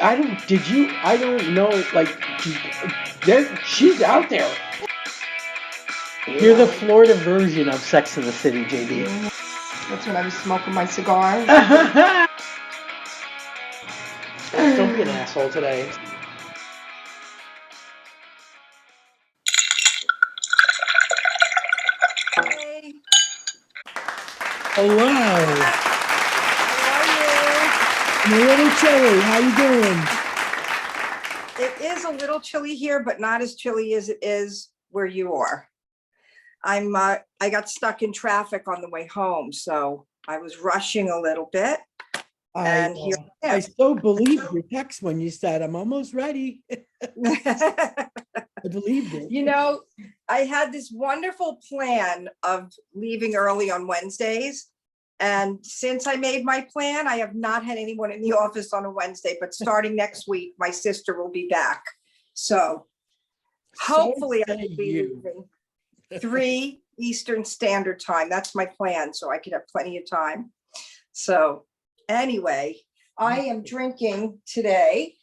I don't know, like, she's out there. You're the Florida version of Sex in the City, JD. That's when I was smoking my cigar. Don't be an asshole today. Hey, Hello. how I'm a little chilly. How you doing? are you? It is a little chilly here, but not as chilly as it is where you are. I got stuck in traffic on the way home, so I was rushing a little bit. And here I I am. so believed your text when you said I'm almost ready. I believed it. You know, I had this wonderful plan of leaving early on Wednesdays. And since I made my plan, I have not had anyone in the office on a Wednesday, but starting next week, my sister will be back. So hopefully I say will be you. leaving 3 Eastern Standard Time. That's my plan, so I could have plenty of time. So anyway, I am drinking today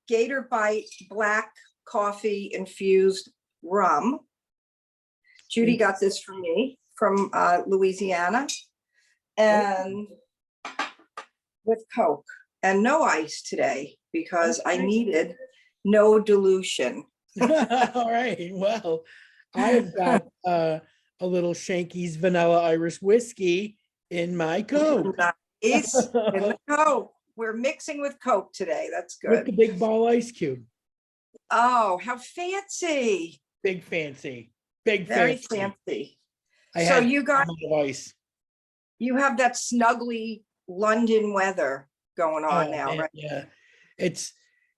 Gator Bite black coffee infused rum. Judy got this for me from Louisiana, and with Coke and no ice today because I needed no dilution. All right. Well, I've got a little Shanky's vanilla Irish whiskey in my Coke. Nice. In the Coke. We're mixing with Coke today. That's With the good. big ball ice cube. Oh, how fancy. Big fancy. Big Very fancy. fancy. I So had you got, a lot of ice. you have that snuggly London weather going on now, Man, right? yeah. It's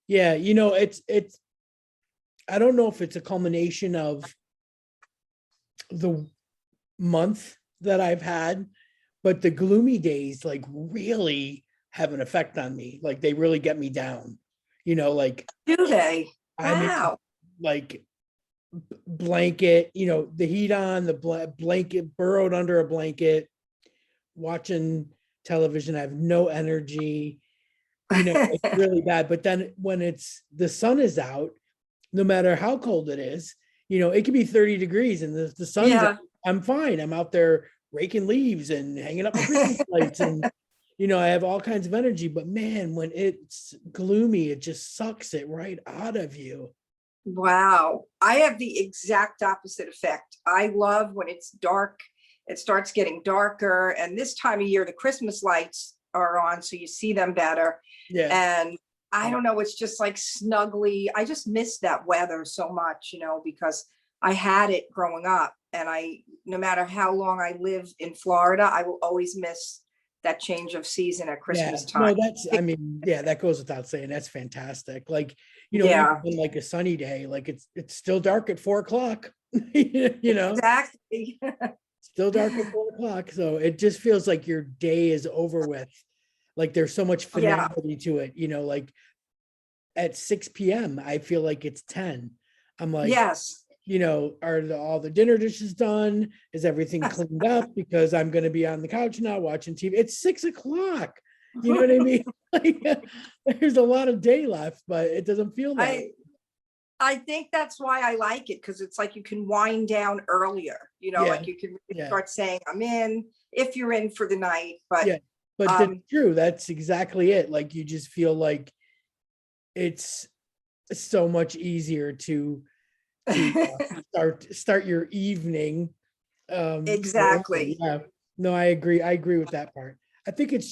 it's I don't know if it's a culmination of the month that I've had, but the gloomy days like really have an effect on me. Like they really get me down. Like Do they? I'm in Wow. like blanket, the heat on, the blanket burrowed under a blanket, watching television. I have no energy. It's really bad. But then when the sun is out, no matter how cold it is, it could be 30 degrees and the sun's out, Yeah. I'm fine. I'm out there raking leaves and hanging up Christmas lights and I have all kinds of energy. But man, when it's gloomy, it just sucks it right out of you. Wow. I have the exact opposite effect. I love when it's dark, it starts getting darker. And this time of year, the Christmas lights are on, so you see them better. Yeah. And I don't know, it's just like snuggly. I just miss that weather so much, because I had it growing up. And no matter how long I live in Florida, I will always miss that change of season at Christmas time. No, that goes without saying. That's fantastic. Like, Yeah, even like a sunny day, like it's still dark at 4 o'clock, exactly. still dark at 4 o'clock. So it just feels like your day is over with. Like there's so much Yeah. finality to it, like at 6 p.m. I feel like it's 10. I'm like, Yes. are all the dinner dishes done? Is everything cleaned up? Because I'm going to be on the couch now watching TV. It's 6 o'clock. You know what I mean? Like, there's a lot of day left, but it doesn't feel that way. I think that's why I like it, because it's like you can wind down earlier, like you can start saying, I'm in, if you're in for the night. But that's true. That's exactly it. Like you just feel like it's so much easier to start your evening. Exactly. Yeah. No, I agree. I agree with that part. I think it's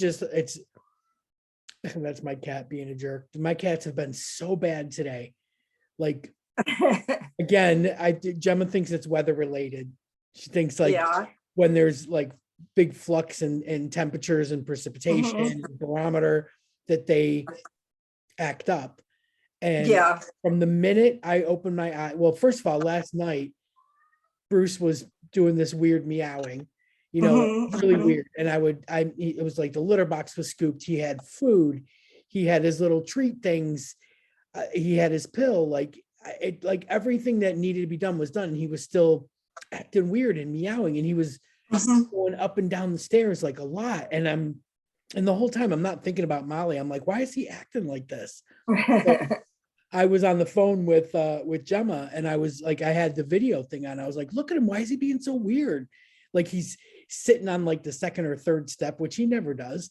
that's my cat being a jerk. My cats have been so bad today. Like again, Gemma thinks it's weather related. She thinks like when there's like big flux in temperatures and precipitation, barometer, that they act up. And from the minute I opened my eye, well, first of all, last night, Bruce was doing this weird meowing, really weird. And it was like the litter box was scooped. He had food. He had his little treat things. He had his pill. Like everything that needed to be done was done. And he was still acting weird and meowing. And he was going up and down the stairs like a lot. And And the whole time I'm not thinking about Molly. I'm like, why is he acting like this? So I was on the phone with Gemma, and I was like, I had the video thing on. I was like, look at him. Why is he being so weird? Like he's sitting on like the second or third step, which he never does.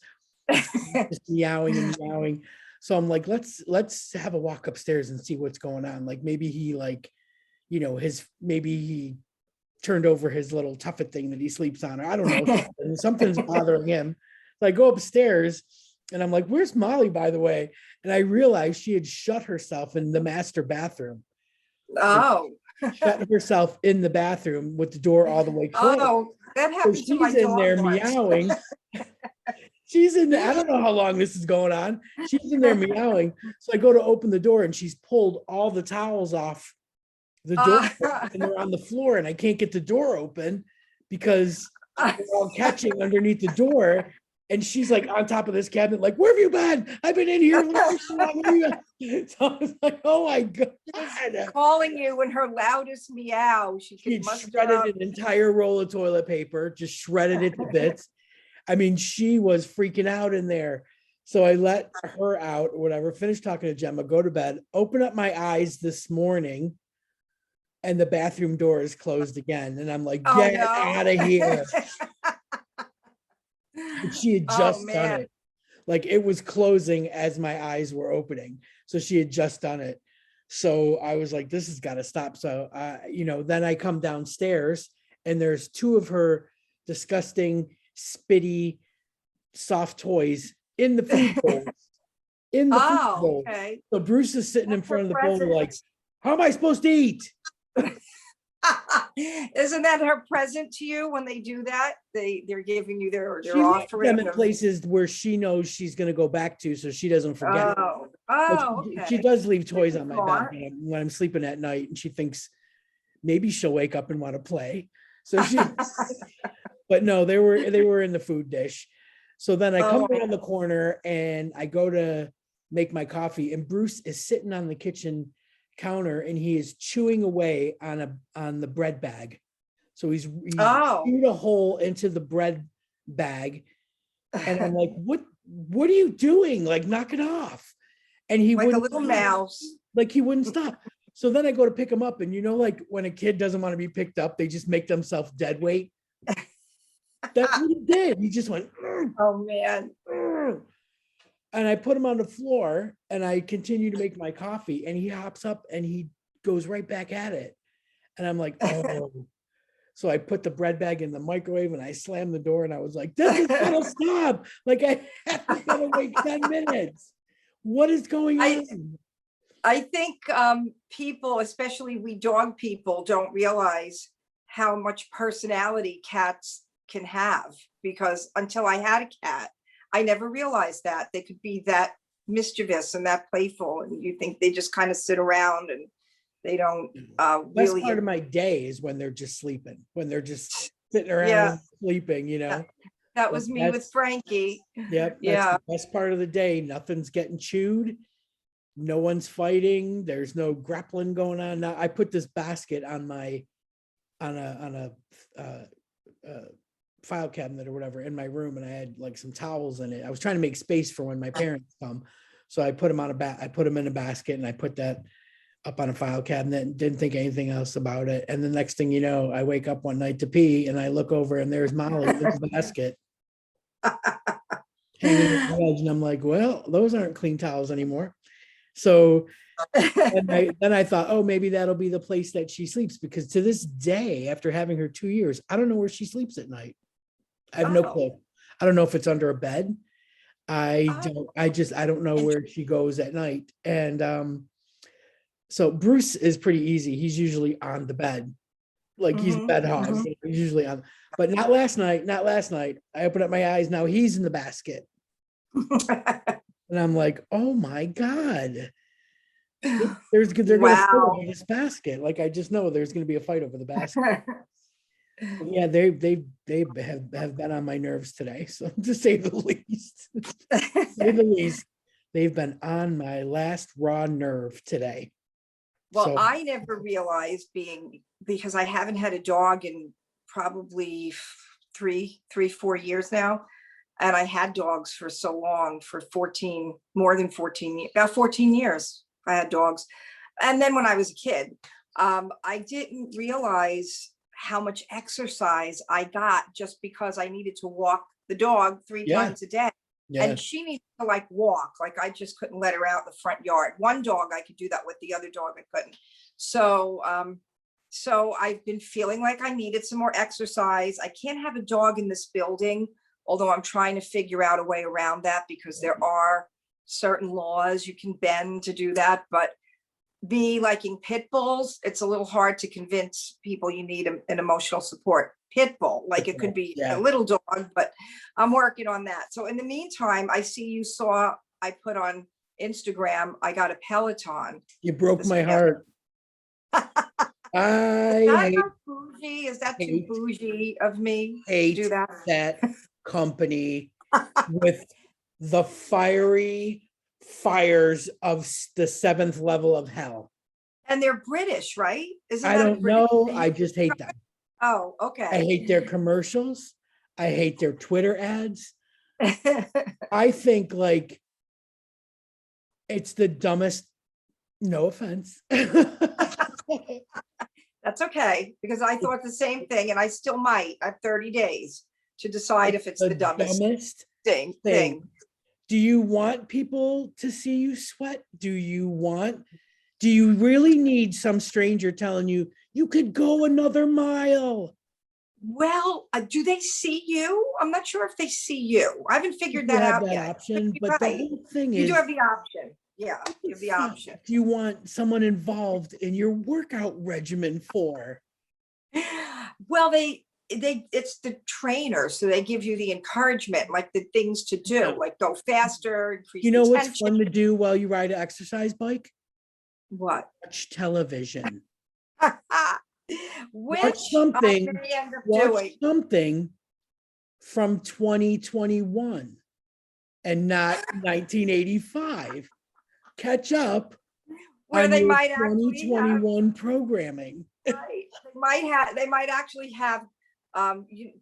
Just meowing and meowing. So I'm like, let's have a walk upstairs and see what's going on. Like maybe he like, you know, maybe he turned over his little tuffet thing that he sleeps on, or I don't know, something's bothering him. So I go upstairs and I'm like, where's Molly, by the way? And I realized she had shut herself in the master bathroom. Oh. Shut herself in the bathroom with the door all the way closed. Oh, that happened so to my she's in dog there once. meowing. She's in there. I don't know how long this is going on. She's in there meowing. So I go to open the door and she's pulled all the towels off the door and they're on the floor, and I can't get the door open because they're all catching underneath the door. And she's like on top of this cabinet, like, where have you been? I've been in here. So I was like, oh my God. Calling you in her loudest meow. She shredded an entire roll of toilet paper, just shredded it to bits. I mean, she was freaking out in there. So I let her out or whatever, finish talking to Gemma, go to bed, open up my eyes this morning, and the bathroom door is closed again. And I'm like, get out of here. But she had just done it. Like it was closing as my eyes were opening. So she had just done it. So I was like, this has got to stop. So, you know, then I come downstairs and there's two of her disgusting, spitty, soft toys in the food bowl. In the food bowl. Okay. So Bruce is sitting in front of the bowl like, how am I supposed to eat? Isn't that her present to you when they do that? They're giving you their she offering. Them in places where she knows she's going to go back to, so she doesn't forget. Okay. She does leave toys on my bed when I'm sleeping at night, and she thinks maybe she'll wake up and want to play. So she, but no, they were in the food dish. So then I come around the corner and I go to make my coffee, and Bruce is sitting on the kitchen counter and he is chewing away on the bread bag. So he's chewed a hole into the bread bag, and I'm like, what are you doing? Like, knock it off. And he like a little mouse. Like he wouldn't stop. So then I go to pick him up, and you know, like when a kid doesn't want to be picked up, they just make themselves dead weight. That's what he did. He just went, oh man. And I put him on the floor and I continue to make my coffee, and he hops up and he goes right back at it. And I'm like, oh. So I put the bread bag in the microwave and I slammed the door, and I was like, this is gonna stop. Like I have to wait 10 minutes. What is going on? I think people, especially we dog people, don't realize how much personality cats can have, because until I had a cat, I never realized that they could be that mischievous and that playful, and you think they just kind of sit around and they don't really. Best part of my day is when they're just sleeping, when they're just sitting around sleeping, you know. That was me with Frankie. Yep. That's the best part of the day. Nothing's getting chewed. No one's fighting. There's no grappling going on. Now I put this basket on a file cabinet or whatever in my room, and I had like some towels in it. I was trying to make space for when my parents come, so I put them I put them in a basket, and I put that up on a file cabinet and didn't think anything else about it. And the next thing you know, I wake up one night to pee, and I look over and there's Molly in the basket hanging on the edge, and I'm like, well, those aren't clean towels anymore. So then I thought, oh, maybe that'll be the place that she sleeps, because to this day, after having her 2 years, I don't know where she sleeps at night. I have no clue. I don't know if it's under a bed. I don't know where she goes at night. And so Bruce is pretty easy. He's usually on the bed. Like he's bed hog. He's usually on, but not last night. I opened up my eyes. Now he's in the basket. And I'm like, oh my God. They're going to fight over this basket. Like, I just know there's going to be a fight over the basket. Yeah, they have been on my nerves today, so to say the least. They've been on my last raw nerve today. Well, so, I never realized because I haven't had a dog in probably 4 years now. And I had dogs for so long, for more than 14, about 14 years, I had dogs. And then when I was a kid, I didn't realize how much exercise I got just because I needed to walk the dog 3 times a day. Yeah. And she needs to like walk, like I just couldn't let her out in the front yard. One dog I could do that with, the other dog I couldn't. So, so I've been feeling like I needed some more exercise. I can't have a dog in this building, although I'm trying to figure out a way around that because there are certain laws you can bend to do that. But me liking pit bulls, it's a little hard to convince people you need an emotional support pit bull. Like it could be a little dog, but I'm working on that. So in the meantime, I see you saw, I put on Instagram, I got a Peloton. You broke my heart. Is that too bougie of me to do that? That company with the fiery fires of the 7th level of hell. And they're British, right? I don't know. I just hate them. Oh, okay. I hate their commercials. I hate their Twitter ads. I think like it's the dumbest, no offense. That's okay, because I thought the same thing and I still might. I have 30 days to decide if it's the dumbest thing. Do you want people to see you sweat? Do you really need some stranger telling you, you could go another mile? Well, do they see you? I'm not sure if they see you. I haven't figured that out yet. Option, but the whole thing is, you do have the option. Yeah, you have the option. Do you want someone involved in your workout regimen for? Well, it's the trainer, so they give you the encouragement, like the things to do, like go faster, increase You know attention. what's fun to do while you ride an exercise bike? What? Watch television. Which watch something, I may end up watch doing. something from 2021 and not 1985. Catch up where on they your might 2021 programming. Right. They might actually have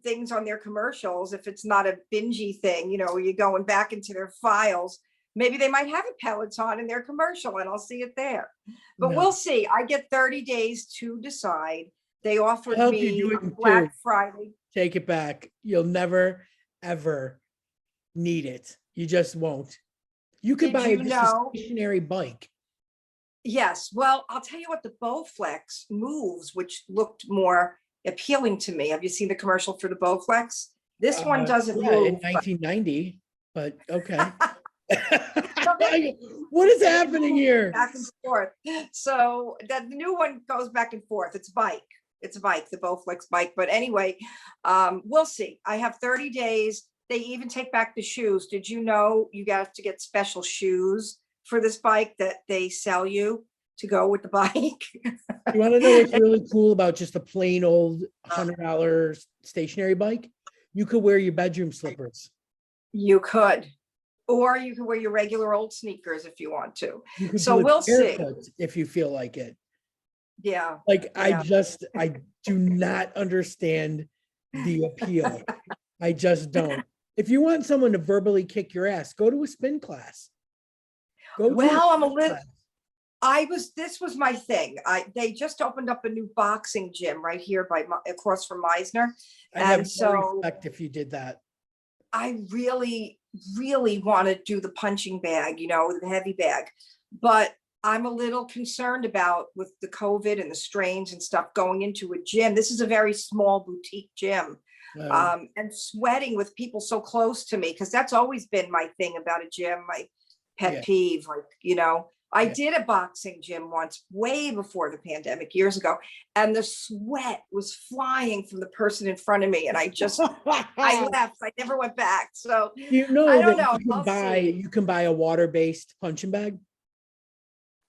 things on their commercials. If it's not a bingy thing, you know, where you're going back into their files, maybe they might have a Peloton in their commercial and I'll see it there. But we'll see. I get 30 days to decide. They offered me Black Friday. Take it back. You'll never, ever need it. You just won't. You could buy a stationary bike. Yes. Well, I'll tell you what, the Bowflex moves, which looked more appealing to me. Have you seen the commercial for the Bowflex? This one doesn't move. In 1990, but okay. What is happening here? Back and forth. So the new one goes back and forth. It's a bike, the Bowflex bike. But anyway, we'll see. I have 30 days. They even take back the shoes. Did you know you got to get special shoes for this bike that they sell you to go with the bike? You want to know what's really cool about just a plain old $100 stationary bike? You could wear your bedroom slippers. You could. Or you can wear your regular old sneakers if you want to. So we'll see. If you feel like it. Yeah. Like, yeah. I do not understand the appeal. I just don't. If you want someone to verbally kick your ass, go to a spin class. This was my thing. They just opened up a new boxing gym right here across from Meisner. I have no respect if you did that. I really want to do the punching bag, you know, the heavy bag, but I'm a little concerned about with the COVID and the strains and stuff going into a gym. This is a very small boutique gym. And sweating with people so close to me, because that's always been my thing about a gym, my pet peeve. Like, you know, I did a boxing gym once way before the pandemic years ago, and the sweat was flying from the person in front of me. And I left. I never went back. So you know, I don't know. You can buy a water-based punching bag.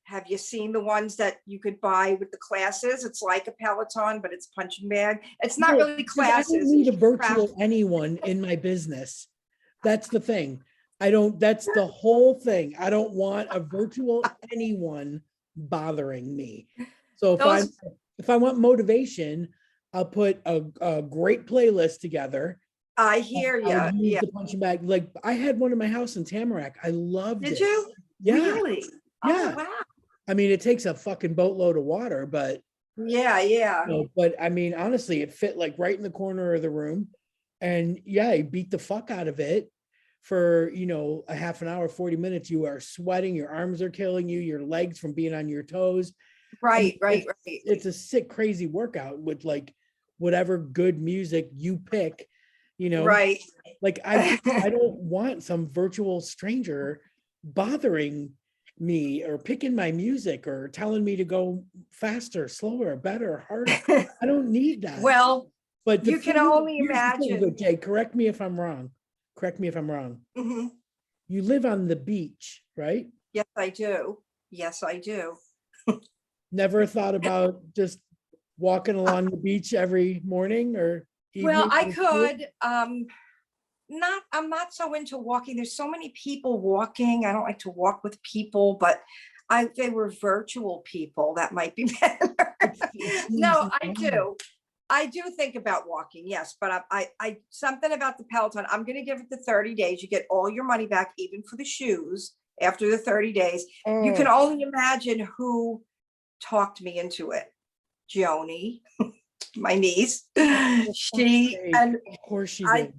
Have you seen the ones that you could buy with the classes? It's like a Peloton, but it's punching bag. It's not really classes. I don't need a virtual anyone in my business. That's the thing. That's the whole thing. I don't want a virtual anyone bothering me. So if I want motivation, I'll put a great playlist together I hear I would you. use Yeah. the punching bag. Like I had one in my house in Tamarack. I loved it. Did you? Yeah. Really? Yeah. Oh, wow. I mean, it takes a fucking boatload of water, but Yeah, yeah. but I mean, honestly, it fit like right in the corner of the room. And yeah, I beat the fuck out of it for, a half an hour, 40 minutes. You are sweating, your arms are killing you, your legs from being on your toes. I mean, Right. it's a sick, crazy workout with like whatever good music you pick, Right. like I don't want some virtual stranger bothering me or picking my music or telling me to go faster, slower, better, harder. I don't need that. Well, But you can only here's the thing, imagine. Jay, correct me if I'm wrong. Mhm. You live on the beach, right? Yes, I do. Yes, I do. Never thought about just walking along the beach every morning or Well, evening? I could, I'm not so into walking. There's so many people walking. I don't like to walk with people, but if they were virtual people, that might be better. No, I do think about walking, yes, but I something about the Peloton. I'm going to give it the 30 days. You get all your money back, even for the shoes after the 30 days. You can only imagine who talked me into it. Joni, my niece. She and Of course she I, did.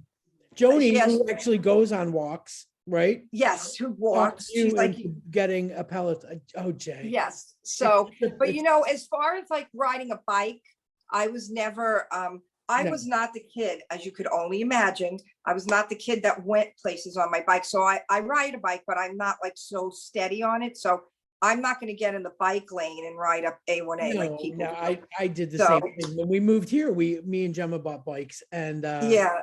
Joni, yes, who actually goes on walks, right? yes, who Talked walks. you She's like, into getting a Peloton. Oh, Jay. yes. So, but It's- as far as like riding a bike, I was never, I No. was not the kid, as you could only imagine. I was not the kid that went places on my bike. So I ride a bike, but I'm not like so steady on it. So I'm not going to get in the bike lane and ride up A1A like people do. I did the So, same thing. When we moved here, me and Gemma bought bikes, and yeah.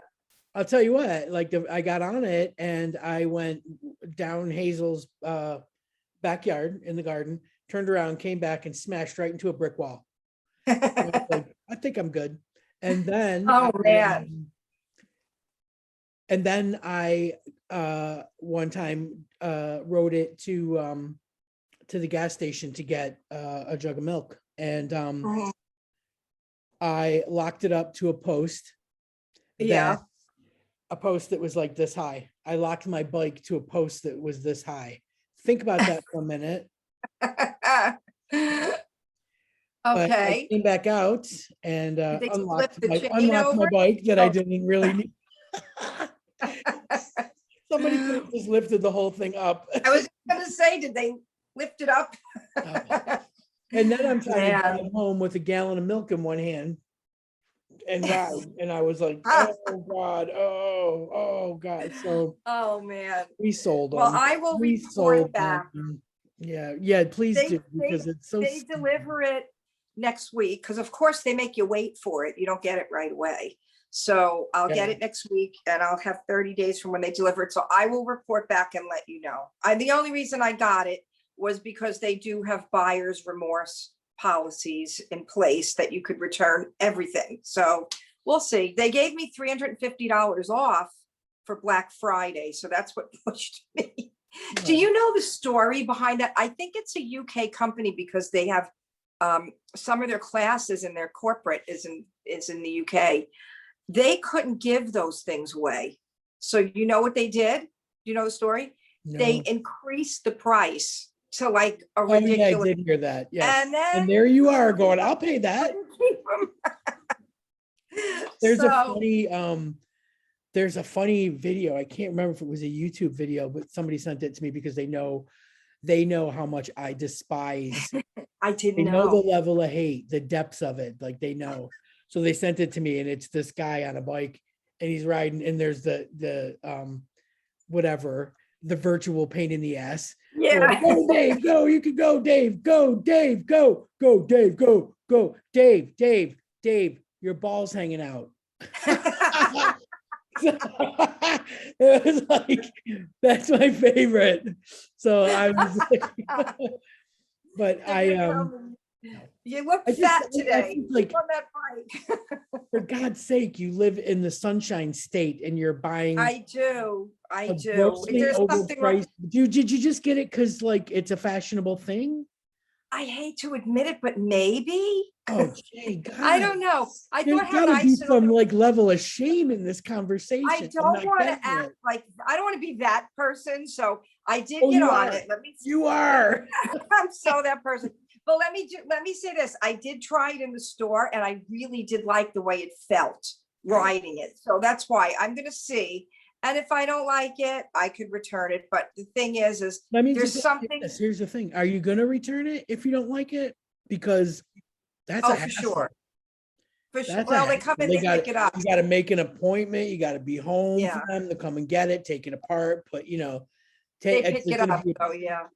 I'll tell you what, like I got on it and I went down Hazel's backyard in the garden, turned around, came back and smashed right into a brick wall. And I was like, I think I'm good. And then Oh, man. And then I one time rode it to the gas station to get a jug of milk, and Mhm. I locked it up to a post Yeah. that was like this high. I locked my bike to a post that was this high. Think about that for a minute. But I Okay. came back out and They unlocked flip the chain my over. bike that I Oh. didn't really need. Somebody could have just lifted the whole thing up. I was going to say, did they lift it up? And then I'm trying to Man. drive home with a gallon of milk in one hand and ride. And I was like, Ah. oh God, oh God. So Oh, man. we sold them. Well, I will We report sold back. them. Yeah, please do, because it's so They deliver it next week, because of course they make you wait for it. You don't get it right away. So I'll get Yeah. it next week, and I'll have 30 days from when they deliver it. So I will report back and let you know. The only reason I got it was because they do have buyer's remorse policies in place that you could return everything. So we'll see. They gave me $350 off for Black Friday. So that's what pushed me. Do you know the story behind that? I think it's a UK company, because they have some of their classes in their corporate is in the UK. They couldn't give those things away. So you know what they did? Do you know the story? No. They increased the price to like a Oh, yeah, I ridiculous. did hear that. Yes. And then And there you are going, I'll pay that. There's a funny video. I can't remember if it was a YouTube video, but somebody sent it to me because they know how much I despise. I didn't They know the know. level of hate, the depths of it. Like they know. So they sent it to me, and it's this guy on a bike and he's riding, and there's the whatever, the virtual pain in the ass. Yeah. Go, Dave, go. You can go, Dave. Go, Dave. Go, Dave. Go, Dave. Your ball's hanging out. It was like, that's my favorite. So I was like, but you look fat today. Like, on that bike. for God's sake, you live in the Sunshine State and you're buying. I do. Grossly There's something wrong. overpriced. Did you just get it because like it's a fashionable thing? I hate to admit it, but maybe. Oh, Jay, God. I don't know. I There's thought how gotta be nice it some would. like level of shame in this conversation. I I'm don't not want to getting act it. like, I don't want to be that person. So I did Oh, get you on are. it. Let me. You are. I'm so that person. But let me say this. I did try it in the store and I really did like the way it felt riding it. So that's why I'm going to see. And if I don't like it, I could return it. But the thing is Let me there's just ask you something. this. Here's the thing. Are you going to return it if you don't like it? Because that's a Oh, for hassle. sure. For sure. That's a Well, they hassle. come in, they pick it up. You got to make an appointment. You got to be home Yeah. for them to come and get it, take it apart, put, They pick it up. Oh, yeah.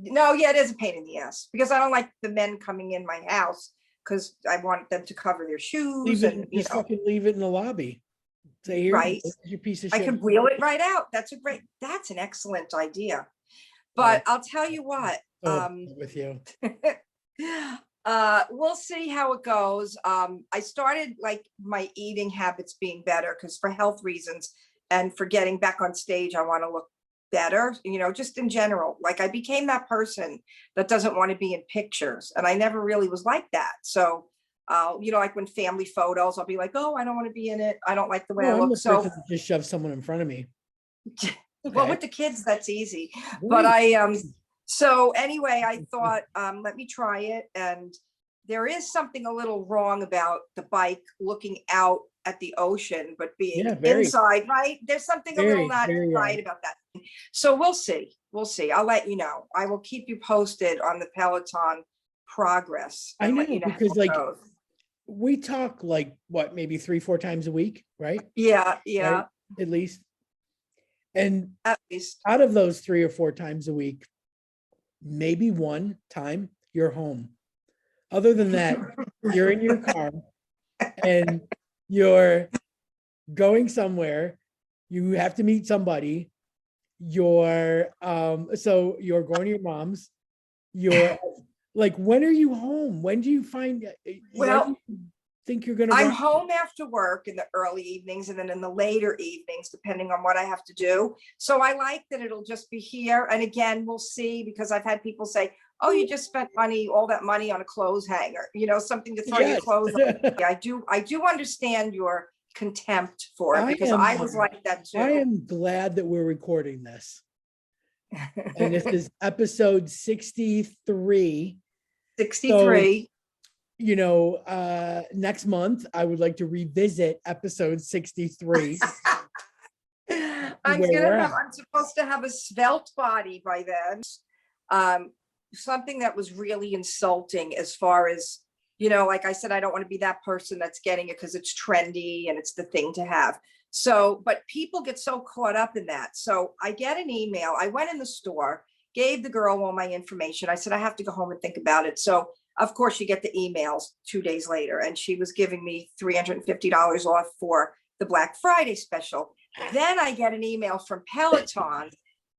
No, yeah, it is a pain in the ass because I don't like the men coming in my house because I want them to cover their shoes and fucking leave it in the lobby. Say, here, right. your piece of I shit. can wheel it right out. That's an excellent idea. But I'll tell you what, with you. we'll see how it goes. I started like my eating habits being better because for health reasons and for getting back on stage, I want to look better, just in general. Like I became that person that doesn't want to be in pictures. And I never really was like that. So, like when family photos, I'll be like, oh, I don't want to be in it. I don't like the way I look. So just shove someone in front of me. well, with the kids, that's easy. Right. But so anyway, I thought, let me try it. And there is something a little wrong about the bike looking out at the ocean, but being inside, right? There's something a little not right about that. So we'll see. We'll see. I'll let you know. I will keep you posted on the Peloton progress. I know, because like we talk like what, maybe 3-4 times a week, right? Yeah. Right? At least. And at least out of those 3 or 4 times a week, maybe one time you're home. Other than that, you're in your car and you're going somewhere. You have to meet somebody. You're so you're going to your mom's. You're like, when are you home? When do you find? Well, think you're gonna? I'm home after work in the early evenings and then in the later evenings, depending on what I have to do. So I like that it'll just be here. And again, we'll see, because I've had people say, oh, you just spent all that money on a clothes hanger, something to throw your clothes on. I do understand your contempt for it, because I was like that too. I am glad that we're recording this. And this is episode 63. 63. So, next month I would like to revisit episode 63. I'm supposed to have a svelte body by then. Something that was really insulting, as far as, like I said, I don't want to be that person that's getting it because it's trendy and it's the thing to have. So, but people get so caught up in that. So I get an email. I went in the store, gave the girl all my information. I said, I have to go home and think about it. So of course you get the emails 2 days later, and she was giving me $350 off for the Black Friday special. Then I get an email from Peloton,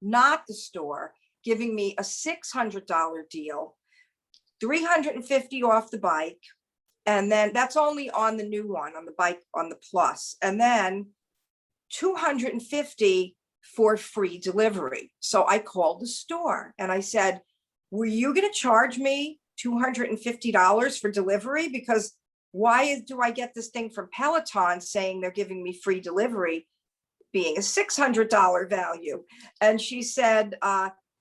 not the store, giving me a $600 deal, $350 off the bike. And then that's only on the new one, on the bike, on the Plus. And then $250 for free delivery. So I called the store and I said, were you going to charge me $250 for delivery? Because why do I get this thing from Peloton saying they're giving me free delivery, being a $600 value? And she said,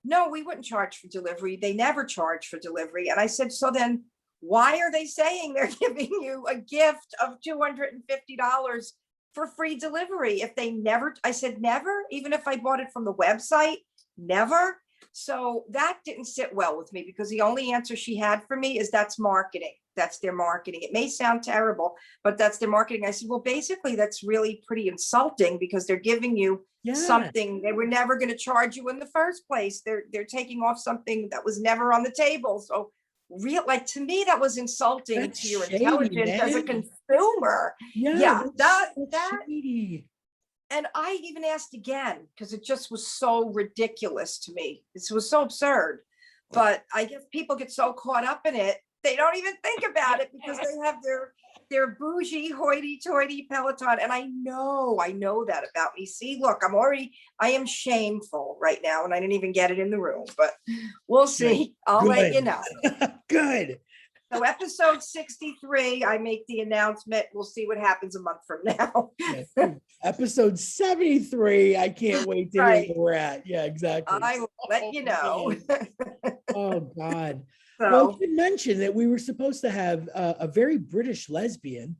no, we wouldn't charge for delivery. They never charge for delivery. And I said, so then why are they saying they're giving you a gift of $250 for free delivery? If they never, I said, never, even if I bought it from the website, never. So that didn't sit well with me, because the only answer she had for me is that's marketing. That's their marketing. It may sound terrible, but that's their marketing. I said, well, basically that's really pretty insulting, because they're giving you something they were never going to charge you in the first place. They're taking off something that was never on the table. So to me, that was insulting. That's to your intelligence as a consumer. That shady. And I even asked again, because it just was so ridiculous to me. This was so absurd. But I guess people get so caught up in it They don't even think about it because they have their bougie hoity-toity Peloton. And I know that about me. See, look, I am shameful right now, and I didn't even get it in the room, but we'll see. I'll let you know. Good. So episode 63, I make the announcement. We'll see what happens a month from now. Yeah. Episode 73. I can't wait to hear where we're at. Yeah, exactly. I will let you know. Oh, God. So, well, you mentioned that we were supposed to have a very British lesbian.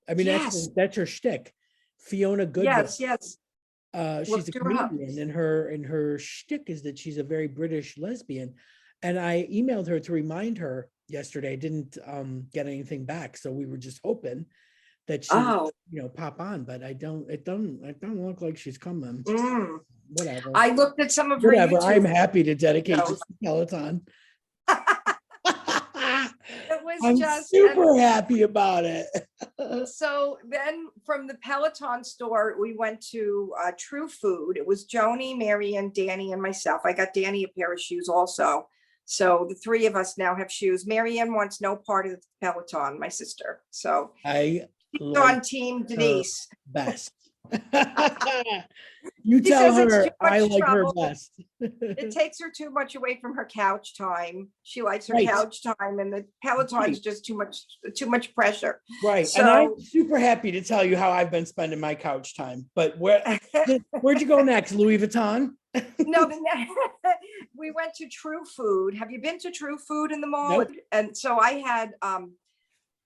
I mean, yes. that's her shtick. Fiona Goodwin. Yes. She's a comedian, and her shtick is that she's a very British lesbian. And I emailed her to remind her yesterday. I didn't get anything back, so we were just hoping that she pop on, but it don't look like she's coming. Whatever. I looked at some of her Whatever. YouTube I'm happy to dedicate to Peloton. I'm super happy about it. So then from the Peloton store, we went to True Food. It was Joni, Marion, Danny, and myself. I got Danny a pair of shoes also. So the three of us now have shoes. Marianne wants no part of the Peloton, my sister. So she's on team Denise. Best. You tell her I like her best. It takes her too much away from her couch time. She likes her couch time, and the Peloton is just too much pressure. Right. So, and I'm super happy to tell you how I've been spending my couch time. But where'd you go next? Louis Vuitton? No, we went to True Food. Have you been to True Food in the mall? Nope. And so I had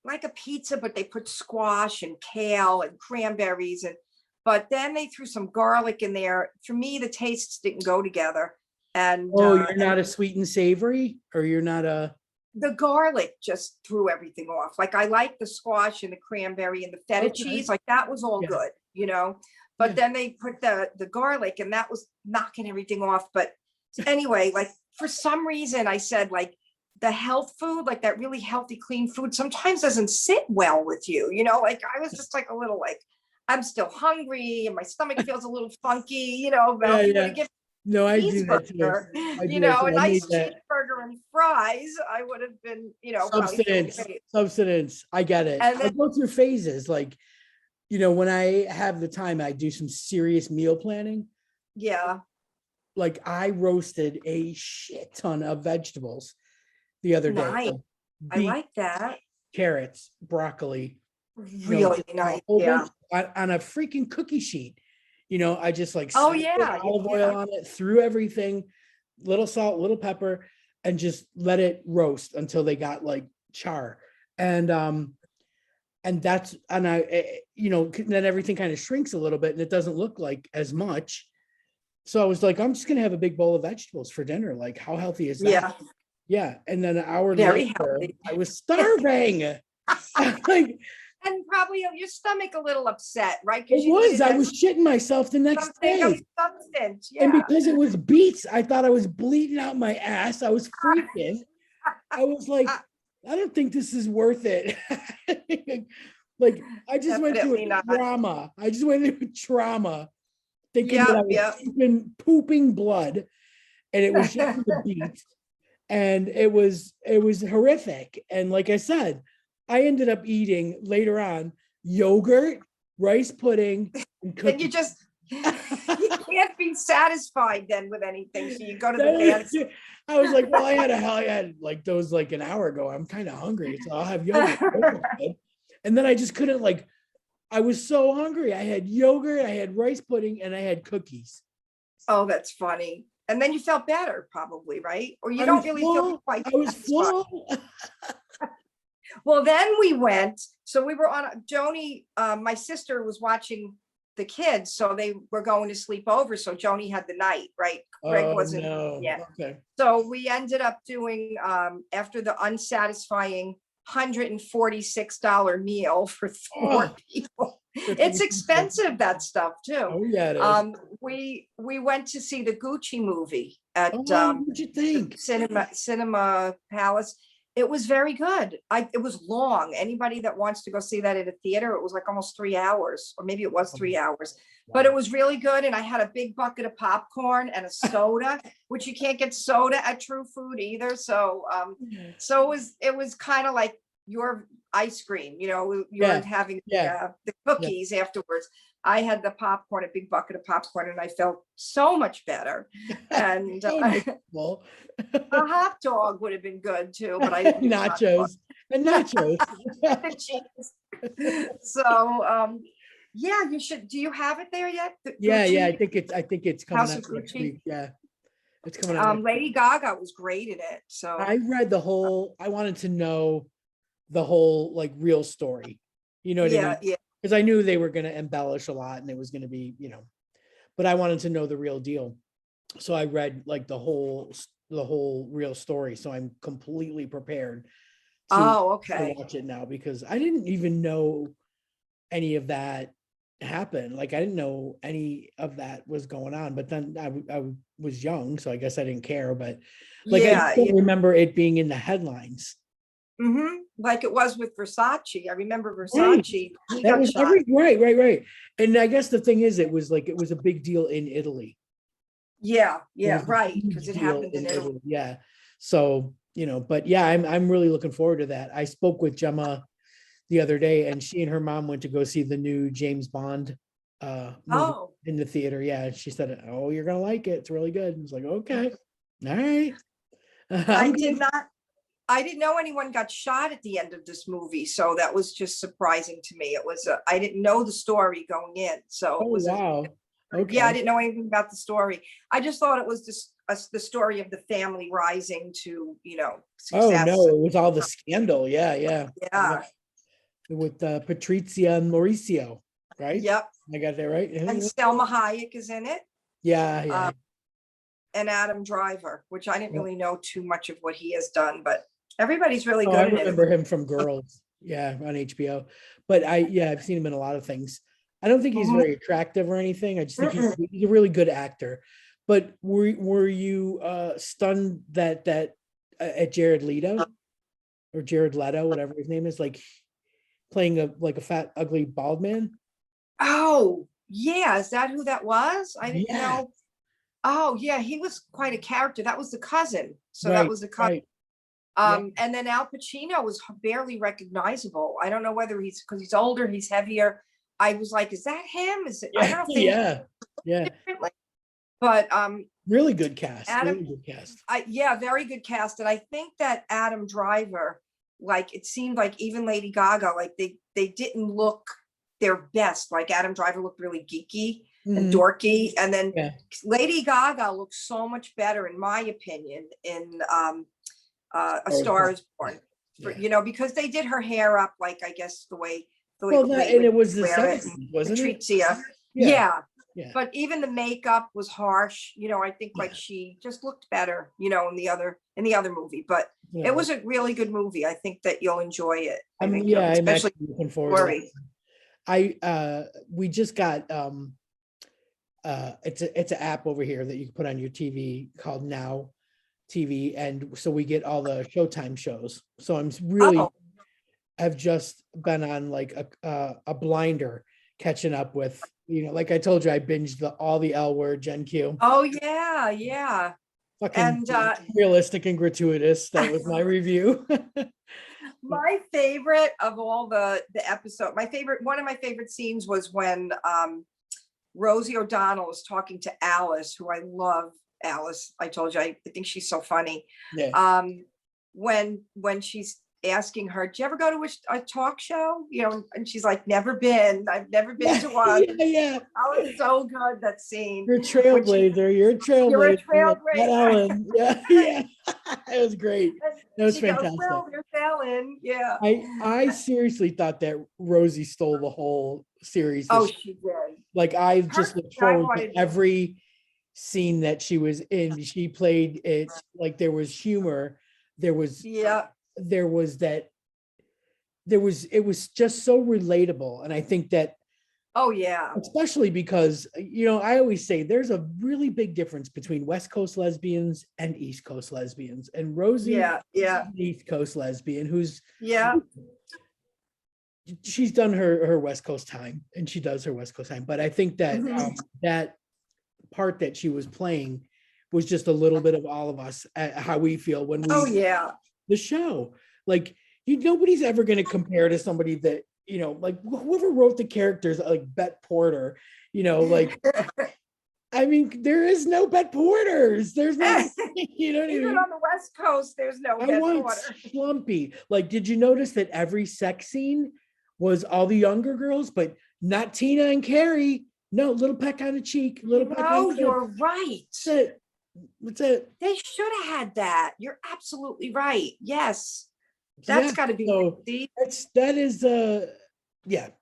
like a pizza, but they put squash and kale and cranberries, but then they threw some garlic in there. For me, the tastes didn't go together. And you're not a sweet and savory, or you're not a. The garlic just threw everything off. Like I like the squash and the cranberry and the feta cheese, like that was all good, But then they put the garlic, and that was knocking everything off. But anyway, like for some reason, I said like the health food, like that really healthy, clean food, sometimes doesn't sit well with you. Like I was just like a little like, I'm still hungry and my stomach feels a little funky, No, I do that too. A nice cheeseburger and fries, I would have been, substance. I get it. I go through phases. Like, when I have the time, I do some serious meal planning. Yeah. Like I roasted a shit ton of vegetables the other day. Nice. I like that. Carrots, broccoli. Really nice. Yeah. On a freaking cookie sheet. I just like olive oil on it, threw everything, little salt, little pepper, and just let it roast until they got like char. And then everything kind of shrinks a little bit and it doesn't look like as much. So I was like, I'm just gonna have a big bowl of vegetables for dinner. Like, how healthy is that? Yeah. Yeah. And then an hour later, I was starving. And probably your stomach a little upset, right? I was shitting myself the next day. Substance, and because it was beets, I thought I was bleeding out my ass. I was freaking. I was like, I don't think this is worth it. Like, I just went through a trauma. Thinking that I was pooping blood, and it was just the beets, and it was horrific. And like I said, I ended up eating later on yogurt, rice pudding, and cookies. And you can't be satisfied then with anything. So you go to the dance. I was like, well, I had like those like an hour ago. I'm kind of hungry, so I'll have yogurt. And then I just couldn't, like, I was so hungry. I had yogurt, I had rice pudding, and I had cookies. Oh, that's funny. And then you felt better, probably, right? Or you don't really feel quite. I was full. Well, then we went. So we were on Joni. My sister was watching the kids, so they were going to sleep over. So Joni had the night, right? Greg wasn't. No. Yeah. Okay. So we ended up doing after the unsatisfying $146 meal for four people. It's expensive, that stuff too. Oh yeah, it is. We went to see the Gucci movie at what'd you think? Cinema Palace. It was very good. It was long. Anybody that wants to go see that at a theater, it was like almost 3 hours, or maybe it was 3 hours, but it was really good. And I had a big bucket of popcorn and a soda, which you can't get soda at True Food either. So, it was kind of like your ice cream, you're having the cookies afterwards. I had the popcorn, a big bucket of popcorn, and I felt so much better. And a hot dog would have been good too, but I didn't get nachos and nachos. So, yeah, you should. Do you have it there yet? Yeah, I think it's coming out next week. Yeah, it's coming out. Lady Gaga was great in it. So I read the whole. I wanted to know the whole like real story. You know what I mean? Yeah. Because I knew they were going to embellish a lot, and it was going to be, but I wanted to know the real deal. So I read like the whole real story. So I'm completely prepared to watch it now, because I didn't even know any of that happened. Like I didn't know any of that was going on, but then I was young, so I guess I didn't care. But like I still remember it being in the headlines. Like it was with Versace. I remember Versace. Right. That was right. And I guess the thing is, it was a big deal in Italy. Yeah, right. Because it happened in Italy. Yeah. So, but yeah, I'm really looking forward to that. I spoke with Gemma the other day, and she and her mom went to go see the new James Bond movie in the theater. Yeah. She said, "Oh, you're gonna like it. It's really good." I was like, okay, all right. I didn't know anyone got shot at the end of this movie, so that was just surprising to me. It was I didn't know the story going in, so it was wow. Okay. Yeah, I didn't know anything about the story. I just thought it was just the story of the family rising to, success. Oh no, it was all the scandal. Yeah. With Patrizia and Mauricio, right? Yep. I got that right. And Selma Hayek is in it. Yeah. And Adam Driver, which I didn't really know too much of what he has done, but everybody's really good I in it. remember him from Girls. Yeah, on HBO. But I've seen him in a lot of things. I don't think he's very attractive or anything. I just think he's a really good actor. But were you stunned that at Jared Leto or Jared Leto, whatever his name is, like playing a fat, ugly, bald man? Oh, yeah. Is that who that was? I didn't know. Oh, yeah. He was quite a character. That was the cousin. So that was the cousin. Right. And then Al Pacino was barely recognizable. I don't know whether because he's older, he's heavier. I was like, is that him? Is it? I don't know. Yeah. But really good cast. Very good cast. And I think that Adam Driver, like it seemed like even Lady Gaga, like they didn't look their best. Like Adam Driver looked really geeky and dorky, and then Lady Gaga looks so much better, in my opinion, in A Star Is Born. Because they did her hair up, like I guess the way and it was the 70s, wasn't Patrizia. Yeah. But even the makeup was harsh. I think like she just looked better, in the other movie. But it was a really good movie. I think that you'll enjoy it. I think, especially I'm looking forward to it. We just got it's an app over here that you can put on your TV called Now TV, and so we get all the Showtime shows. So I'm really have just been on like a blinder catching up with, like I told you, I binged all the L Word, Gen Q. Oh yeah. Fucking realistic and gratuitous. That was my review. My favorite of all the episode, one of my favorite scenes was when Rosie O'Donnell was talking to Alice, who I love. Alice, I told you, I think she's so funny. Yeah. When she's asking her, "Do you ever go to a talk show?" And she's like, "Never been. I've never been to one." Yeah. That was so good, that scene. You're a trailblazer. You're a trailblazer. Yeah. It was great. That was fantastic. Goes, "Well, they're selling." Yeah. I seriously thought that Rosie stole the whole series. Oh, she did. Like I just looked forward to every scene that she was in. She played it like there was humor. It was just so relatable. And I think that Oh yeah. Especially because, I always say there's a really big difference between West Coast lesbians and East Coast lesbians. And Rosie, Yeah. an East Coast lesbian who's, Yeah. she's done her West Coast time, and she does her West Coast time. But I think that that part that she was playing was just a little bit of all of us, how we feel when we the show. Like, nobody's ever going to compare to somebody that, like whoever wrote the characters, like Bette Porter, like, I mean, there is no Bette Porters. There's no, what I mean? Even on the West Coast, there's no Bette Porter. Schlumpy. Like, did you notice that every sex scene was all the younger girls, but not Tina and Carrie? No, little peck on the cheek, little peck on the cheek. You're right. That's it. That's it. They should have had that. You're absolutely right. Yes. That's got to be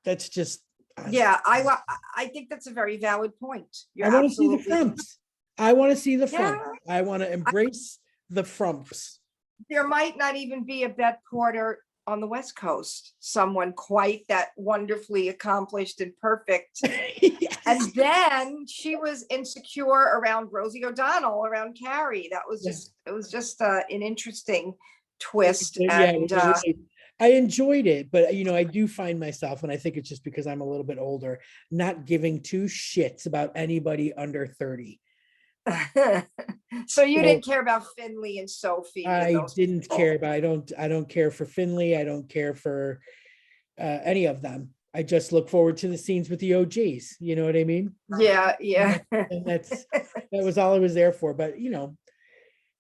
that's just I think that's a very valid point. I want to see the frumps. I want to see the frumps. I want to embrace the frumps. There might not even be a Bette Porter on the West Coast, someone quite that wonderfully accomplished and perfect. Yes. And then she was insecure around Rosie O'Donnell, around Carrie. That was it was just an interesting twist. And I enjoyed it, but I do find myself, and I think it's just because I'm a little bit older, not giving two shits about anybody under 30. So you didn't care about Finley and Sophie? I didn't care about. I don't care for Finley. I don't care for any of them. I just look forward to the scenes with the OGs. You know what I mean? Yeah. And that was all I was there for. But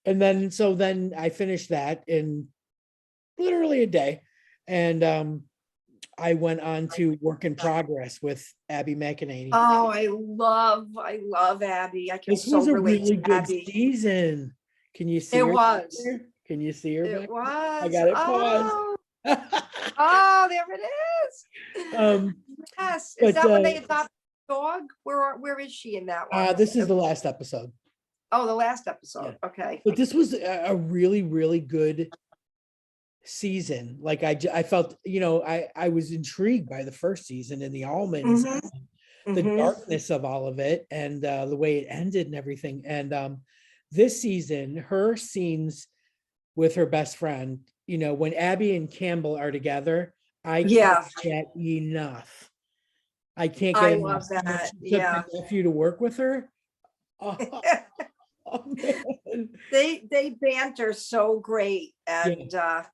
and then I finished that in literally a day, and I went on to Work in Progress with Abby McEnany. Oh, I love Abby. I can this was a really good season. Can you see? It her was. There? Can you see her? It was. I got it paused. Oh, there it is. Yes. Is that when they adopt the dog? Where is she in that one? This is the last episode. Oh, the last episode. Yeah. Okay. But this was a really, really good season. Like I felt, I was intrigued by the first season and the almonds, the darkness of all of it, and the way it ended and everything. And this season, her scenes with her best friend, when Abby and Campbell are together, I can't get enough. I can't get enough. I love that. She took my nephew to work with her. Oh, man. They banter so great, and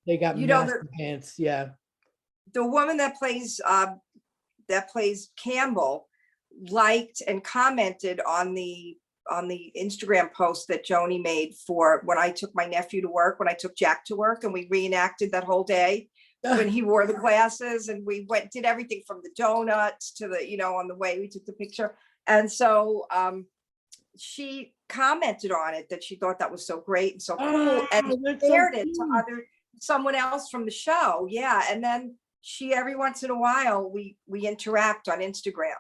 they got massive pants. Yeah, the woman that plays Campbell liked and commented on the Instagram post that Joni made for when I took my nephew to work, when I took Jack to work, and we reenacted that whole day when he wore the glasses, and we did everything from the donuts to the on the way we took the picture. And so she commented on it that she thought that was so great and so cool, and shared it to someone else from the show. Yeah. And then every once in a while we interact on Instagram.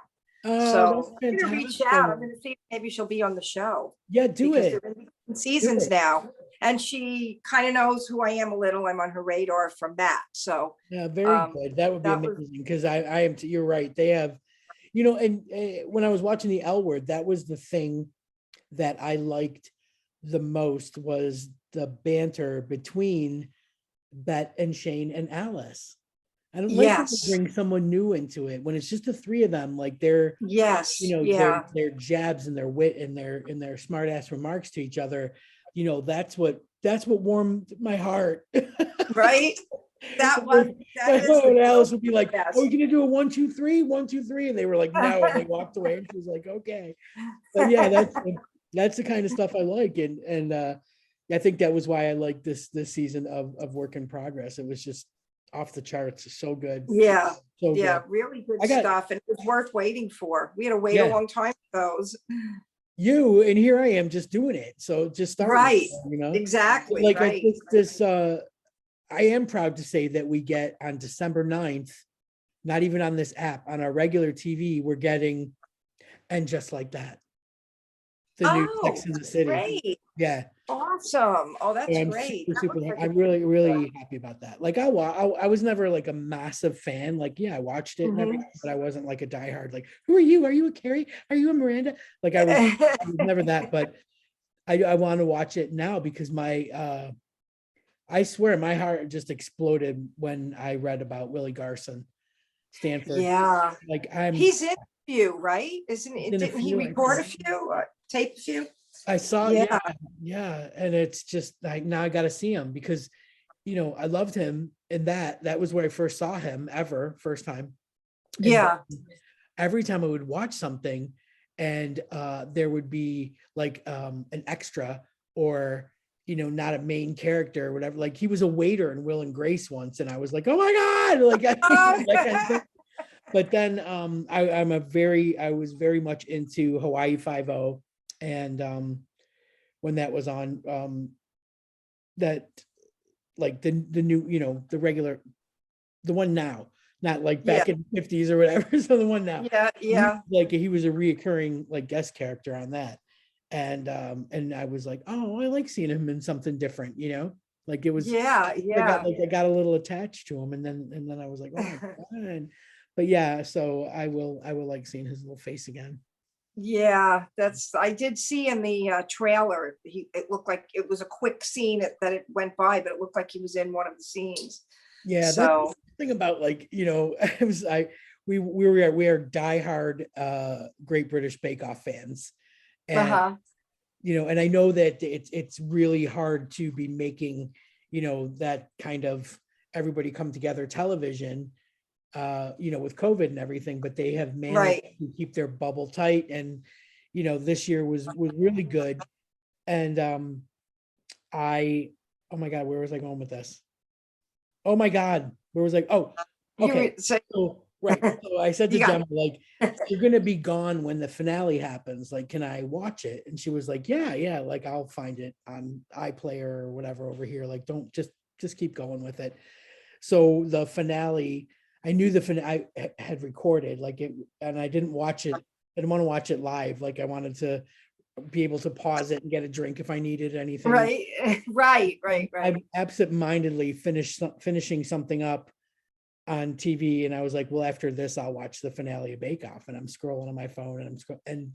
So I'm gonna reach out. I'm gonna see if maybe she'll be on the show. Yeah, do it. They're in seasons now, and she kind of knows who I am a little. I'm on her radar from that. So yeah, very good. That would be amazing, because I am. You're right. They have, and when I was watching the L Word, that was the thing that I liked the most, was the banter between Bette and Shane and Alice. I don't like to bring someone new into it when it's just the three of them. Like their their jabs and their wit and their smart ass remarks to each other. That's what warmed my heart. Right. Alice would be like, "Are we gonna do a 1, 2, 3, 1, 2, 3?" And they were like, "No," and they walked away. And she was like, "Okay." But yeah, that's the kind of stuff I like, and I think that was why I liked this season of Work in Progress. It was just off the charts. It's so good. Yeah. So good. Really good stuff, and it was worth waiting for. We had to wait a long time for those. And here I am just doing it. So just start. Right. Exactly. Like this I am proud to say that we get on December 9th, not even on this app, on our regular TV, we're getting And Just Like That. The new Sex in the City. Great. Yeah. Awesome. Oh, that's And I'm great. super, That super, looks like I'm a really, good show. really happy about that. Like I was never like a massive fan. Like, yeah, I watched it and everything, but I wasn't like a diehard, like, who are you? Are you a Carrie? Are you a Miranda? Like I was never that, but I want to watch it now because I swear my heart just exploded when I read about Willie Garson, Stanford. Yeah. Like I'm He's in a few, right? Isn't it? in a Didn't he few, record a few, tape a few? I saw, Yeah. yeah. And it's just like, now I got to see him because, I loved him in that was where I first saw him ever, first time. And Yeah. every time I would watch something and there would be like an extra or, not a main character or whatever. Like he was a waiter in Will and Grace once. And I was like, oh my God, like, that kind of thing. But then I was very much into Hawaii Five-0. And when that was on, that like the new, the regular, the one now, not like Yeah. back in the 50s or whatever. So the one now. Yeah. Yeah. Like he was a reoccurring like guest character on that. And I was like, oh, I like seeing him in something different, like it was, Yeah. Yeah. I got a little attached to him, and then I was like, oh my God. But yeah, so I will like seeing his little face again. Yeah, I did see in the trailer, it looked like it was a quick scene that it went by, but it looked like he was in one of the scenes. Yeah, that's So, the thing about like, we are diehard Great British Bake Off fans. And and I know that it's really hard to be making, that kind of everybody come together television, with COVID and everything, but they have managed to keep their bubble tight. And, this year was really good. And oh my God, where was I going with this? Oh my God, where was I? Oh, okay. So, right. So I said to Gemma, like, you're going to be gone when the finale happens. Like, can I watch it? And she was like, yeah. Like, I'll find it on iPlayer or whatever over here. Like, don't just keep going with it. So the finale, I knew I had recorded like it, and I didn't watch it. I didn't want to watch it live. Like I wanted to be able to pause it and get a drink if I needed anything. Right. I absent-mindedly finishing something up on TV, and I was like, well, after this, I'll watch the finale of Bake Off. And I'm scrolling on my phone, and I'm scrolling.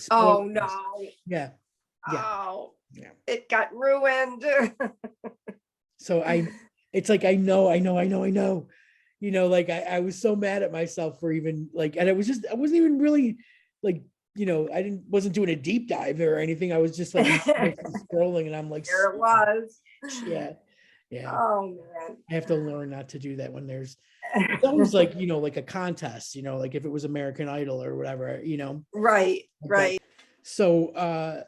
Oh no. Yeah. Oh, yeah. It got ruined. So it's like I know. Like I was so mad at myself for even like, and I wasn't even really like, I wasn't doing a deep dive or anything. I was just like scrolling, and I'm like, there it was. Yeah. Oh man. I have to learn not to do that when it's always like, like a contest, like if it was American Idol or whatever, Right. So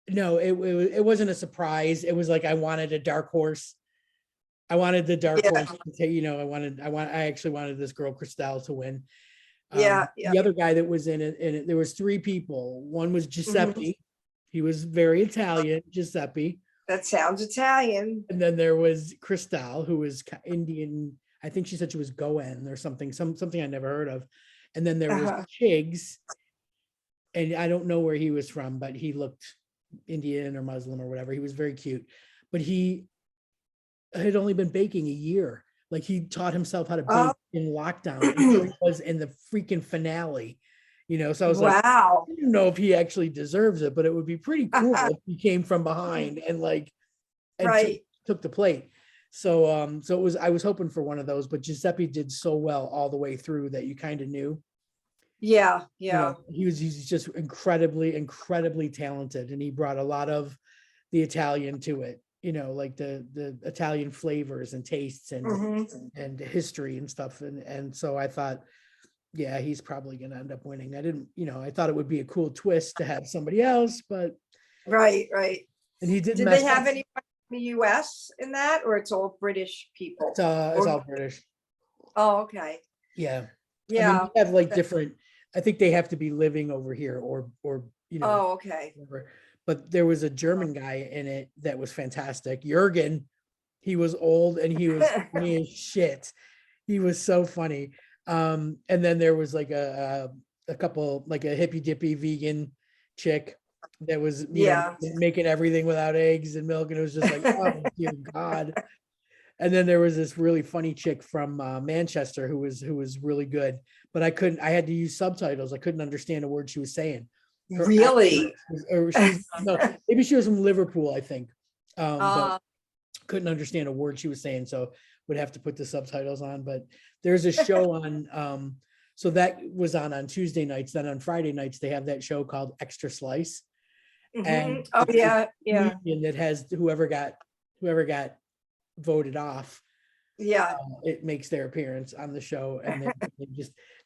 no, it wasn't a surprise. It was like I wanted a dark horse. I wanted the dark horse to say, I actually wanted this girl Christelle to win. The other guy that was in it, there was 3 people. One was Giuseppe. He was very Italian, Giuseppe. That sounds Italian. And then there was Christelle, who was Indian. I think she said she was Goan or something I never heard of. And then there was Chiggs, and I don't know where he was from, but he looked Indian or Muslim or whatever. He was very cute, but he had only been baking a year. Like he taught himself how to bake in lockdown. And here he was in the freaking finale, so I was like, wow. I don't know if he actually deserves it, but it would be pretty cool if he came from behind and took the plate. So I was hoping for one of those, but Giuseppe did so well all the way through that you kind of knew. Yeah. He's just incredibly talented, and he brought a lot of the Italian to it. Like the Italian flavors and tastes and history and stuff. And so I thought, yeah, he's probably going to end up winning. I thought it would be a cool twist to have somebody else, but. Right. And he did they have anyone in the US in that, or it's all British people? It's all British. Oh, okay. Yeah. Yeah. I mean, they have like different, I think they have to be living over here or. Oh, okay. Whatever. But there was a German guy in it that was fantastic. Jürgen, he was old and he was funny as shit. He was so funny. And then there was like a couple, like a hippy dippy vegan chick. that was, Yeah. making everything without eggs and milk. And it was just like, oh, dear God. And then there was this really funny chick from Manchester who was really good, but I had to use subtitles. I couldn't understand a word she was saying. Really? Or no, maybe she was from Liverpool, I think. But Uh, couldn't understand a word she was saying, so would have to put the subtitles on. But there's a show on, so that was on Tuesday nights. Then on Friday nights, they have that show called Extra Slice. And oh it's yeah, a yeah, comedian that has whoever got voted off, yeah. it makes their appearance on the show. And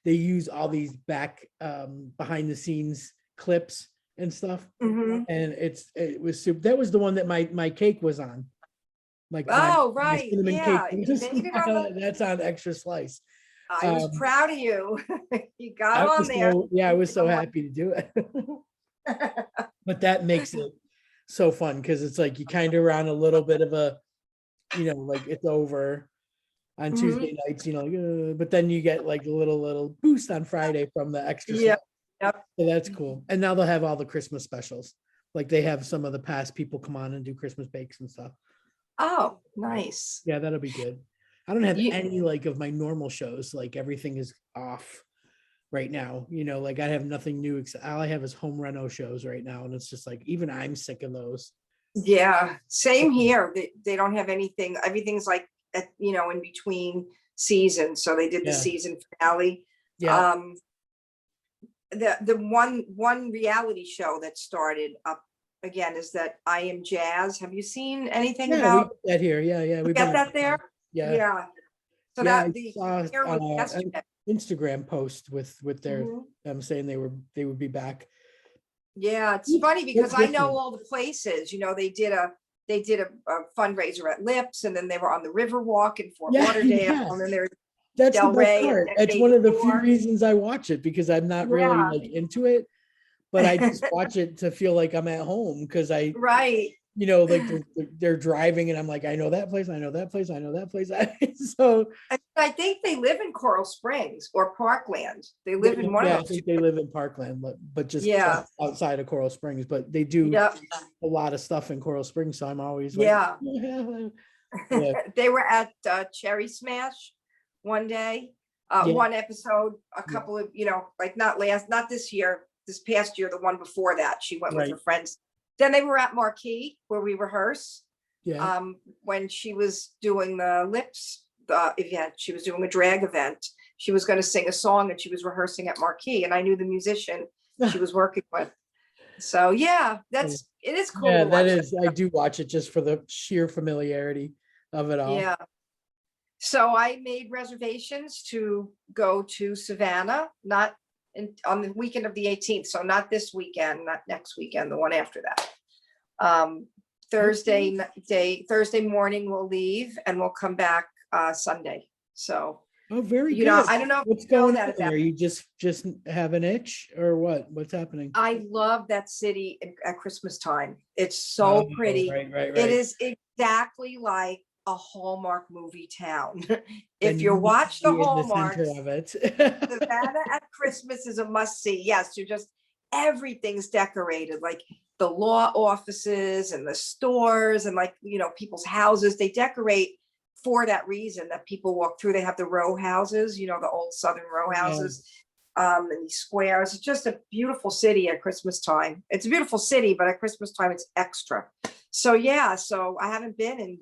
they use all these behind the scenes clips and stuff. Mhm. And it was super. That was the one that my cake was on. Like Oh, my right. cinnamon cake. Yeah. You made it on the, That's on Extra Slice. I was proud of you. You got I on was there. I was so happy to do it. But that makes it so fun because it's like you kind of run a little bit of a, like it's over on Mhm. Tuesday nights, like, but then you get like a little boost on Friday from the Extra Yeah. Slice. Yep. So that's cool. And now they'll have all the Christmas specials. Like they have some of the past people come on and do Christmas bakes and stuff. Oh, nice. Yeah, that'll be good. I don't have You- any like of my normal shows. Like everything is off right now. Like I have nothing new except all I have is home reno shows right now. And it's just like even I'm sick of those. Yeah, same here. They don't have anything. Everything's like in between seasons. So they did the Yeah. season finale. Yeah. The one reality show that started up again is that I Am Jazz. Have you seen anything Yeah, we about get that here. Yeah. you get that there? Yeah. Yeah. So Yeah, I that the saw here was an yesterday. Instagram post with their Mhm. them saying they would be back. Yeah, it's funny because What's I know different? all the places. They did a fundraiser at Lips, and then they were on the Riverwalk in Fort Yeah, Lauderdale, yes. and then there's That's the Del best Rey a part. It's decade one of the few before. reasons I watch it because I'm not really Yeah. like into it, but I just watch it to feel like I'm at home because Right. like they're driving and I'm like, I know that place, I know that place, I know that place. So I think they live in Coral Springs or Parkland. They live in one yeah, of I those. think they live in Parkland, but just Yeah. outside of Coral Springs. But they do Yep. a lot of stuff in Coral Springs, so I'm always like, Yeah. Yeah. They were at Cherry Smash one day, Yeah. one episode, a couple of, like not this year, this past year, the one before that, she went with Right. her friends. Then they were at Marquee where we rehearse. Yeah. When she was doing the Lips event, she was doing a drag event. She was going to sing a song and she was rehearsing at Marquee, and I knew the musician she was working with. So yeah, it is cool. Yeah, to that watch is. I do watch it just for the sheer familiarity of it all. Yeah. So I made reservations to go to Savannah, not on the weekend of the 18th. So not this weekend, not next weekend, the one after that. Thursday morning we'll leave and we'll come back Sunday. So Oh, very good. I don't know if What's you know going that on about. there? You just have an itch or what? What's happening? I love that city at Christmas time. It's so pretty. Right. It is exactly like a Hallmark movie town. Then If you watch the be in Hallmark, center of it. Savannah at Christmas is a must see. Yes, everything's decorated, like the law offices and the stores and people's houses. They decorate for that reason that people walk through. They have the row houses, the old Southern row houses, and these squares. It's just a beautiful city at Christmas time. It's a beautiful city, but at Christmas time it's extra. So yeah, so I haven't been in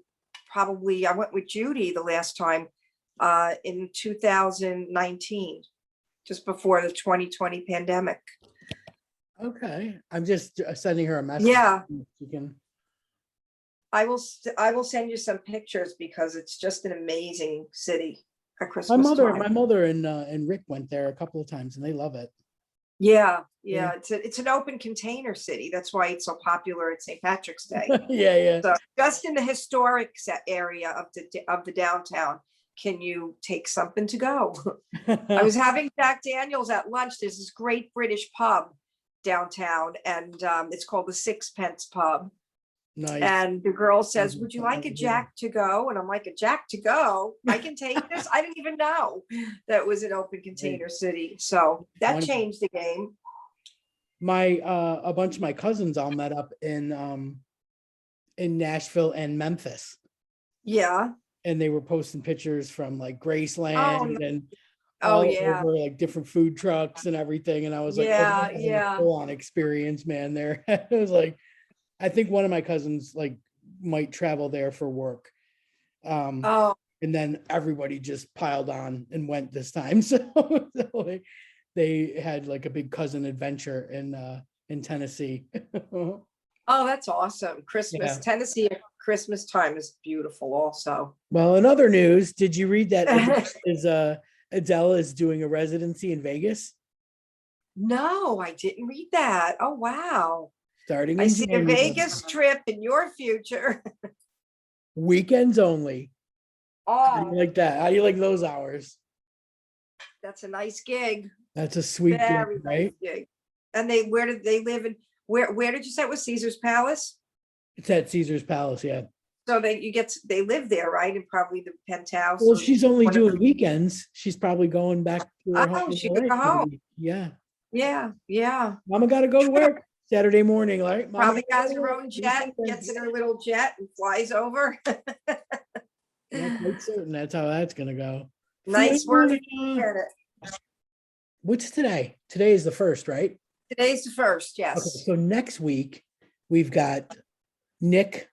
probably, I went with Judy the last time in 2019, just before the 2020 pandemic. Okay, I'm just sending her a message. Yeah. You can. I will send you some pictures because it's just an amazing city at My Christmas time. mother and Rick went there a couple of times and they love it. Yeah. Yeah. It's an open container city. That's why it's so popular at St. Patrick's Day. Yeah. So just in the historic area of the downtown, can you take something to go? I was having Jack Daniels at lunch. There's this great British pub downtown, and it's called the Sixpence Pub. Nice. And the girl says, "Would you like a Jack to go?" And I'm like, "A Jack to go? I can take this." I didn't even know that it was an open container city. So that changed the game. a bunch of my cousins all met up in Nashville and Memphis. Yeah. And they were posting pictures from like Oh, Graceland no. and Oh, all yeah. over like different food trucks and everything. And I was like, oh, Yeah, this is yeah. a full-on experience, man. There. It was like, I think one of my cousins like might travel there for work. Oh, And then everybody just piled on and went this time. So, they had like a big cousin adventure in Tennessee. oh, that's awesome. Christmas, Yeah. Tennessee at Christmas time is beautiful also. Well, in other news, did you read that Adele is doing a residency in Vegas No, I didn't read that. Oh, wow. starting I in see a January? Vegas trip in your future. Weekends only. How do you Oh, like that? How do you like those hours? that's a nice gig. That's a sweet gig, Very nice right? gig. And where did they live in? Where did you say it was? Caesar's Palace? It's at Caesar's Palace, yeah. So they live there, right? In probably the penthouse. Well, or she's only one of doing the- weekends. She's probably going back to her home. Oh, she in could LA go for the home. week. Yeah. Yeah, yeah. Mama got to go to work Saturday morning, right? Mama Probably gotta has go to her work. own jet, gets in her little jet and flies over. Yeah, quite certain that's how that's gonna go. Nice work. Fiona, what's today? Today is the 1st, right? Today's the 1st, Okay, yes. so next week we've got Nick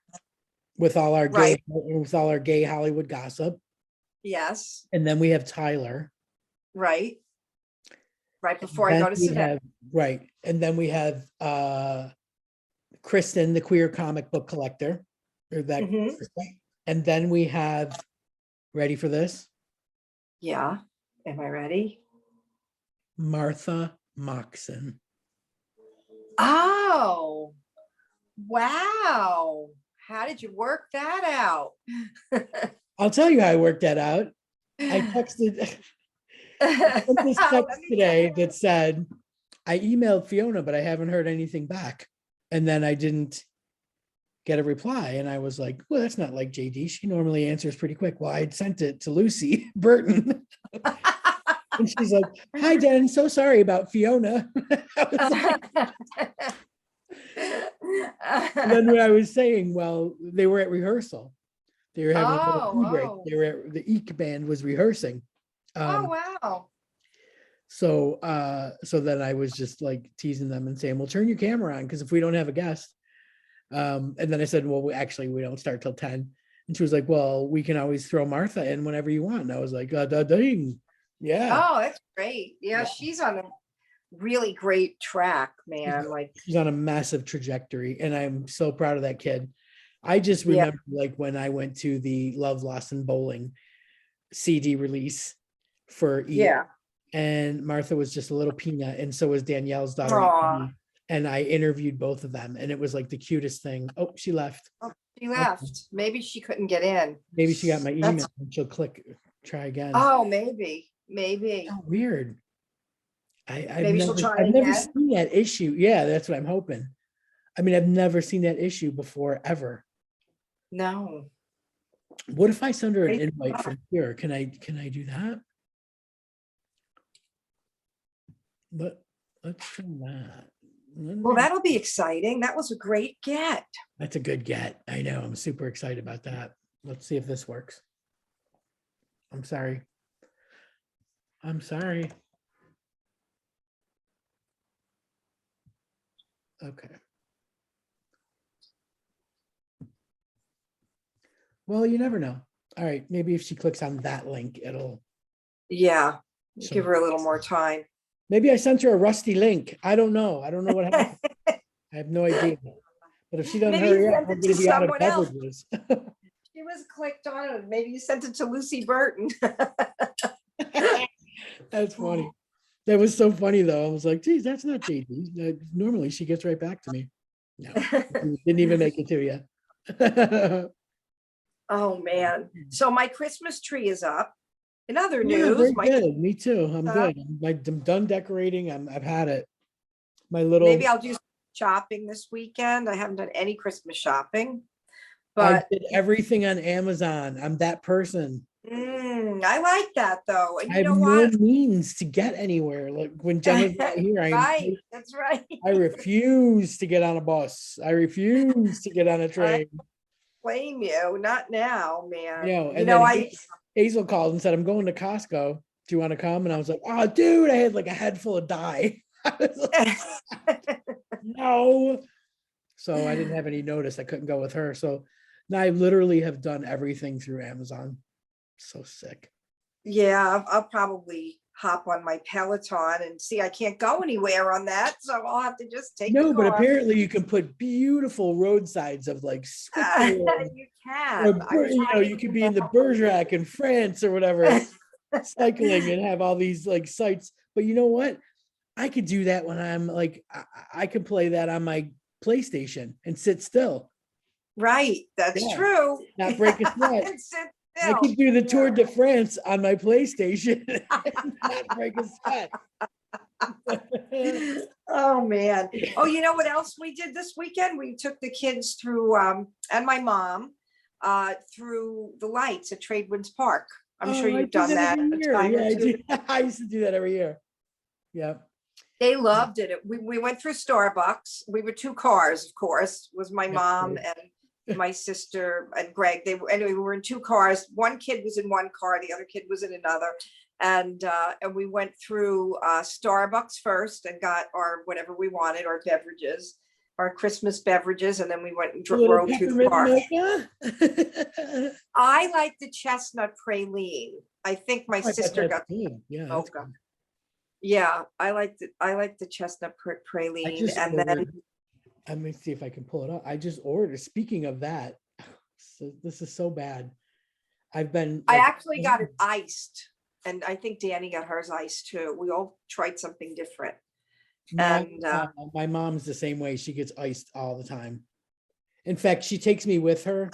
with all our Right. gay Hollywood gossip, Yes, and then we have Tyler. right. Right before I Then go to we Savannah. have right, and then we have Kristen, the queer comic book collector, or that, Mhm. and then we have, ready for this, Yeah. Am I ready? Martha Moxon. Oh, wow. How did you work that out? I'll tell you how I worked that out. I texted I sent this Let text me today that said, I emailed Fiona, but I haven't heard anything back. And then I didn't get a reply. And I was like, well, that's not like JD. She normally answers pretty quick. Well, I'd sent it to Lucy Burton. And she's like, hi, Dan. So sorry about Fiona. And then when I was saying, well, they were at rehearsal. They were having a little food break. Oh. They were at, the Eek band was rehearsing. Oh, wow. So then I was just like teasing them and saying, well, turn your camera on, because if we don't have a guest. And then I said, well, we don't start till 10. And she was like, well, we can always throw Martha in whenever you want. And I was like, ding. Yeah. Oh, that's great. Yeah, she's on a really great track, man. Like, She's on a massive trajectory, and I'm so proud of that kid. I just remember like when I went to the Love, Lost and Bowling CD release for Eek, and Martha was just a little peanut, and so was Danielle's daughter. Aw. And I interviewed both of them, and it was like the cutest thing. Oh, she left. Oh, she left. Maybe she couldn't get in. Maybe she got my email and she'll try again. Oh, maybe. How weird. I've Maybe she'll try never again. seen that issue. Yeah, that's what I'm hoping. I mean, I've never seen that issue before, ever. No. What if I send her an Maybe invite not. from here? Can I do that? Let's try that. Well, that'll be exciting. That was a great get. That's a good get. I know. I'm super excited about that. Let's see if this works. I'm sorry. Okay. Well, you never know. All right. Maybe if she clicks on that link, it'll. Yeah. Give her a little more time. Maybe I sent her a rusty link. I don't know. I don't know what happened. I have no idea. But if she doesn't Maybe hurry you up, sent I'm it going to to be out of someone else. beverages. She was clicked on it. Maybe you sent it to Lucy Burton. That's funny. That was so funny, though. I was like, geez, that's not JD. Normally, she gets right back to me. No, didn't even make it to you. Oh, man. So my Christmas tree is up. In other Yeah, news, very good. Me too. I'm good. I'm done decorating. I've had it. My little. Maybe I'll do some shopping this weekend. I haven't done any Christmas shopping, I but did everything on Amazon. I'm that person. I like that though. And I you have know no what? means to get anywhere. Like when Gemma's not here, Right, that's right. I refuse to get on a bus. I refuse to get on a I train. blame you. Not now, man. You And know, then Hazel called and said, I'm going to Costco. Do you want to come? And I was like, oh, dude, I had like a head full of dye. I was like, no. So I didn't have any notice. I couldn't go with her. So now I literally have done everything through Amazon. So sick. Yeah, I'll probably hop on my Peloton and see. I can't go anywhere on that, so I'll have to just take the No, but car. apparently you can put beautiful roadsides of like Switzerland. You can. You could be in the Bergerac in France or whatever, cycling and have all these like sites. But you know what? I could do that when I'm like, I could play that on my PlayStation and sit still. Right, that's true. Not break a sweat. I could do the Tour de France on my PlayStation and not break a sweat. Oh man. Oh, you know what else we did this weekend? We took the kids through and my mom through the lights at Tradewinds Park. I'm sure you've done that a time or two. I used to do that every year. Yeah. They loved it. We went through Starbucks. We were 2 cars, of course. It was my mom and my sister and Greg. Anyway, we were in 2 cars. One kid was in one car, the other kid was in another. And we went through Starbucks first and got our whatever we wanted, our beverages, our Christmas beverages, and then we went and rode through the park. I like the chestnut praline. I think my sister got the mocha. Yeah, I like the chestnut praline, and then let me see if I can pull it up. I just ordered. Speaking of that, so this is so bad. I actually got it iced, and I think Danny got hers iced too. We all tried something different. My mom's the same way. She gets iced all the time. In fact, she takes me with her,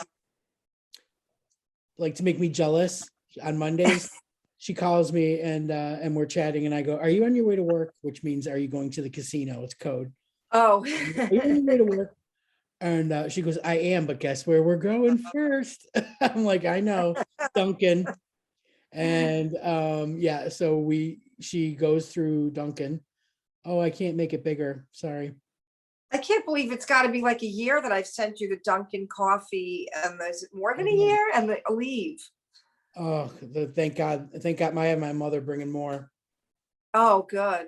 like to make me jealous on Mondays. She calls me and we're chatting and I go, are you on your way to work? Which means, are you going to the casino? It's code. Oh. Are you on your way to work? And she goes, I am, but guess where we're going first? I'm like, I know, Duncan. And so she goes through Duncan. Oh, I can't make it bigger. Sorry. I can't believe it's got to be like a year that I've sent you the Dunkin' coffee, and there's more than a year, and the leave. Oh, thank God. Thank God I have my mother bringing more. Oh, good.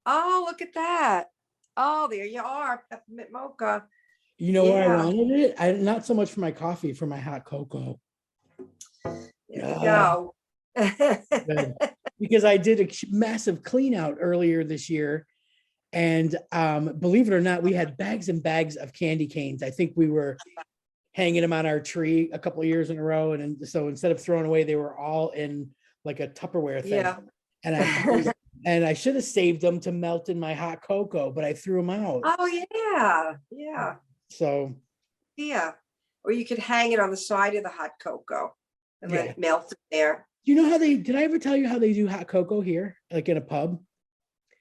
Oh, look at that. Oh, there you are. Peppermint mocha. You know where I wanted it? Not so much for my coffee, for my hot cocoa. There you go. Because I did a massive clean out earlier this year. And believe it or not, we had bags and bags of candy canes. I think we were hanging them on our tree a couple of years in a row. And so instead of throwing away, they were all in like a Tupperware thing. Yeah. And I should have saved them to melt in my hot cocoa, but I threw them out. Oh, yeah. Yeah. So. Yeah. Or you could hang it on the side of the hot cocoa and let it melt there. You know how did I ever tell you how they do hot cocoa here? Like in a pub?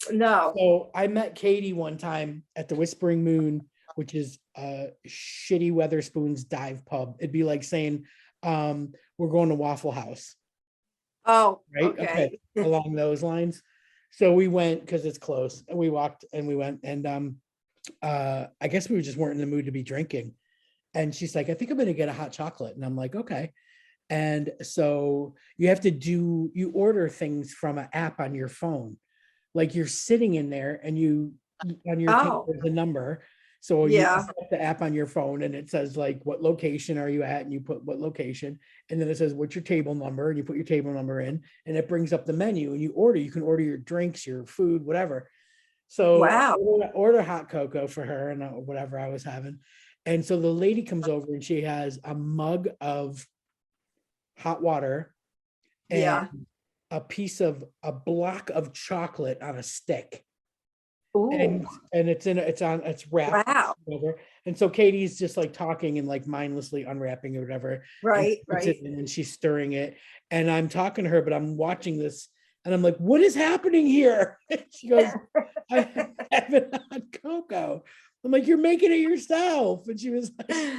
No. So I met Katie one time at the Whispering Moon, which is shitty Weatherspoons dive pub. It'd be like saying, we're going to Waffle House. Oh, right. Okay. Along those lines. So we went because it's close, and we walked and we went, and I guess we just weren't in the mood to be drinking. And she's like, I think I'm going to get a hot chocolate. And I'm like, okay. And so you order things from an app on your phone. Like you're sitting in there and on your table there's a number. So you set the app on your phone and it says like, what location are you at? And you put what location, and then it says, what's your table number? And you put your table number in, and it brings up the menu and you can order your drinks, your food, whatever. So order hot cocoa for her and whatever I was having. And so the lady comes over and she has a mug of hot water and a block of chocolate on a stick. Ooh. And it's wrapped. Wow. And so Katie's just like talking and like mindlessly unwrapping or whatever. Right. And she's stirring it. And I'm talking to her, but I'm watching this and I'm like, what is happening here? And she goes, I have it on cocoa. I'm like, you're making it yourself. And she was like,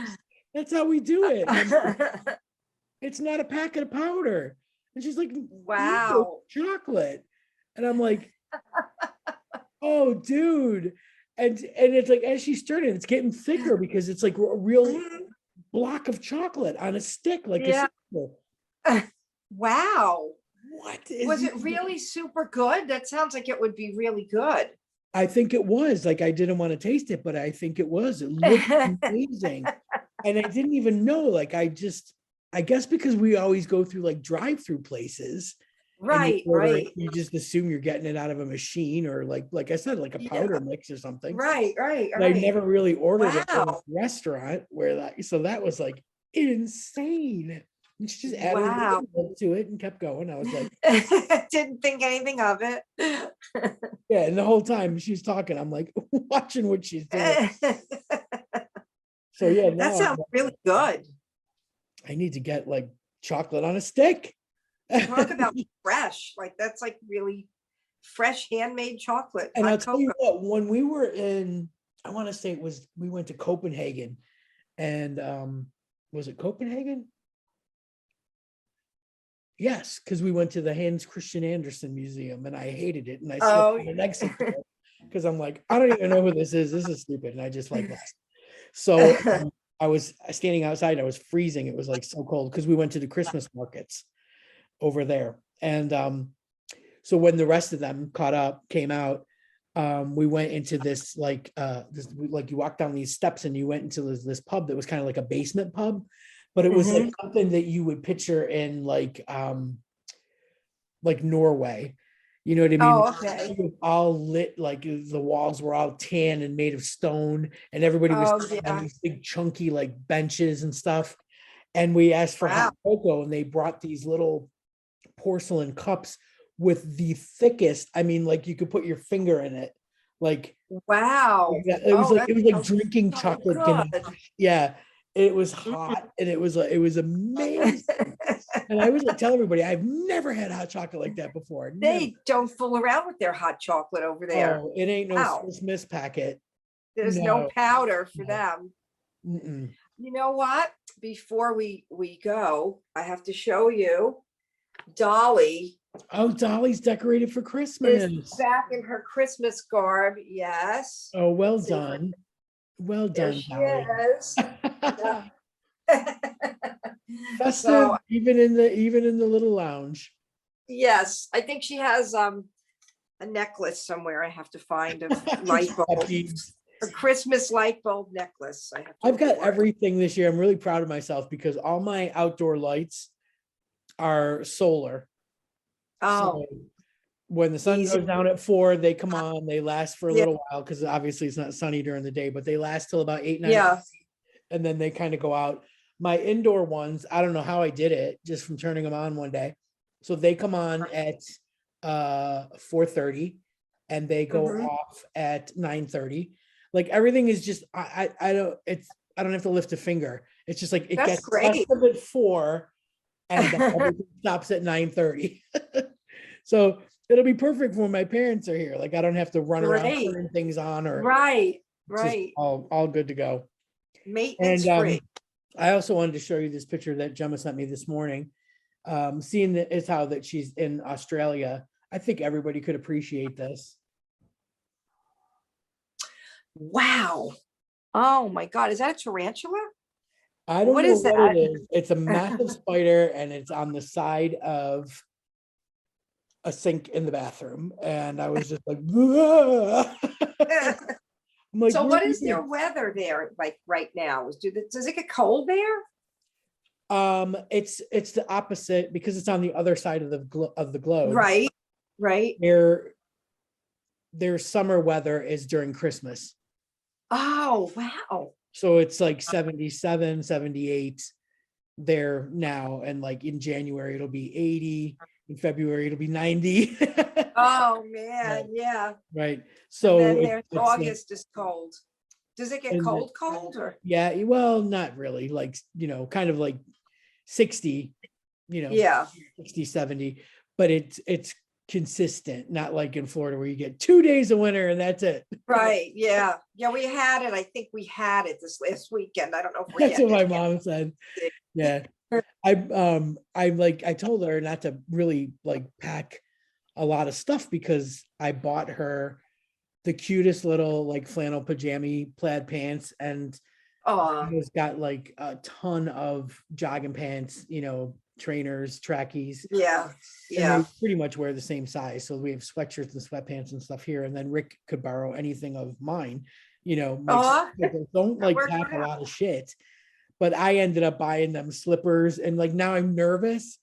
that's how we do it. Like, it's not a packet of powder. And she's like, wow. chocolate. And I'm like, oh, dude. And it's like, as she's stirring, it's getting thicker because it's like a real block of chocolate on a stick, like a symbol. Wow. What was it really super good? That sounds like it would be really good. I think it was. Like, I didn't want to taste it, but I think it was. It looked amazing. And I didn't even know, like, I guess because we always go through like drive-through places. Right, right. You just assume you're getting it out of a machine or like I said, like a powder mix or something. Right, right. But I never really ordered it in a restaurant so that was like insane. And she just added to it and kept going. I was like, didn't think anything of it. Yeah, and the whole time she's talking, I'm like watching what she's doing. So yeah, that sounds really good. I need to get like chocolate on a stick. Talk about fresh, like that's like really fresh handmade chocolate. And I'll tell you what, when we were I want to say we went to Copenhagen, and was it Copenhagen? Yes, because we went to the Hans Christian Andersen Museum, and I hated it, and I slept in Mexico because I'm like, I don't even know who this is. This is stupid, and I just like left. So I was standing outside. I was freezing. It was like so cold because we went to the Christmas markets over there, and so when the rest of them came out, we went into this like you walk down these steps and you went into this pub that was kind of like a basement pub, but it was like something that you would picture in like Norway, you know what I mean? Oh, okay. It was all lit, like the walls were all tan and made of stone, and everybody was on these big chunky like benches and stuff. And we asked for hot cocoa, and they brought these little porcelain cups with the thickest, I mean, like you could put your finger in it, like wow. it was like drinking chocolate ganache. Yeah, it was hot, and it was amazing. And I was like, tell everybody, I've never had hot chocolate like that before. They don't fool around with their hot chocolate over there. Oh, it ain't no Swiss Miss packet. There's no powder for them. You know what? Before we go, I have to show you Dolly. Oh, Dolly's decorated for Christmas. Is back in her Christmas garb. Yes. Oh, well done. Well done, she Dolly. is. Festive, even in the little lounge. Yes, I think she has a necklace somewhere. I have to find a light bulb. A Christmas light bulb necklace. I've got everything this year. I'm really proud of myself because all my outdoor lights are solar. Oh, so when the sun goes down at 4, they come on. They last for a little while because obviously it's not sunny during the day, but they last till about 8, 9, and then they kind of go out. My indoor ones, I don't know how I did it, just from turning them on one day. So they come on at 4:30, and they go off at 9:30. Like everything is just I don't have to lift a finger. It's just like it gets festive at 4, and everything stops at 9:30. So it'll be perfect for when my parents are here. Like I don't have to run around turning things on or right. All good to go. Maintenance free. I also wanted to show you this picture that Gemma sent me this morning. Seeing that is how that she's in Australia. I think everybody could appreciate this. Wow. Oh my God. Is that a tarantula? I don't know what it is. It's a massive spider, and it's on the side of a sink in the bathroom. And I was just like, like, so what is their weather there like right now? Does it get cold there? It's the opposite because it's on the other side of the globe. Right. Their summer weather is during Christmas. Oh, wow. So it's like 77, 78 there now. And like in January, it'll be 80. In February, it'll be 90. Oh, man. Yeah. Right. So and then August is cold. Does it get cold or? Yeah. Well, not really. Like, kind of like 60, 60, 70. But it's consistent, not like in Florida where you get 2 days of winter and that's it. Right. Yeah. We had it. I think we had it this last weekend. I don't know if that's what my mom said. Yeah. I told her not to really like pack a lot of stuff because I bought her the cutest little like flannel pajama plaid pants, and she's got like a ton of jogging pants, trainers, trackies. Yeah. And they pretty much wear the same size. So we have sweatshirts and sweatpants and stuff here. And then Rick could borrow anything of mine, don't like pack a lot of shit. But I ended up buying them slippers, and like now I'm nervous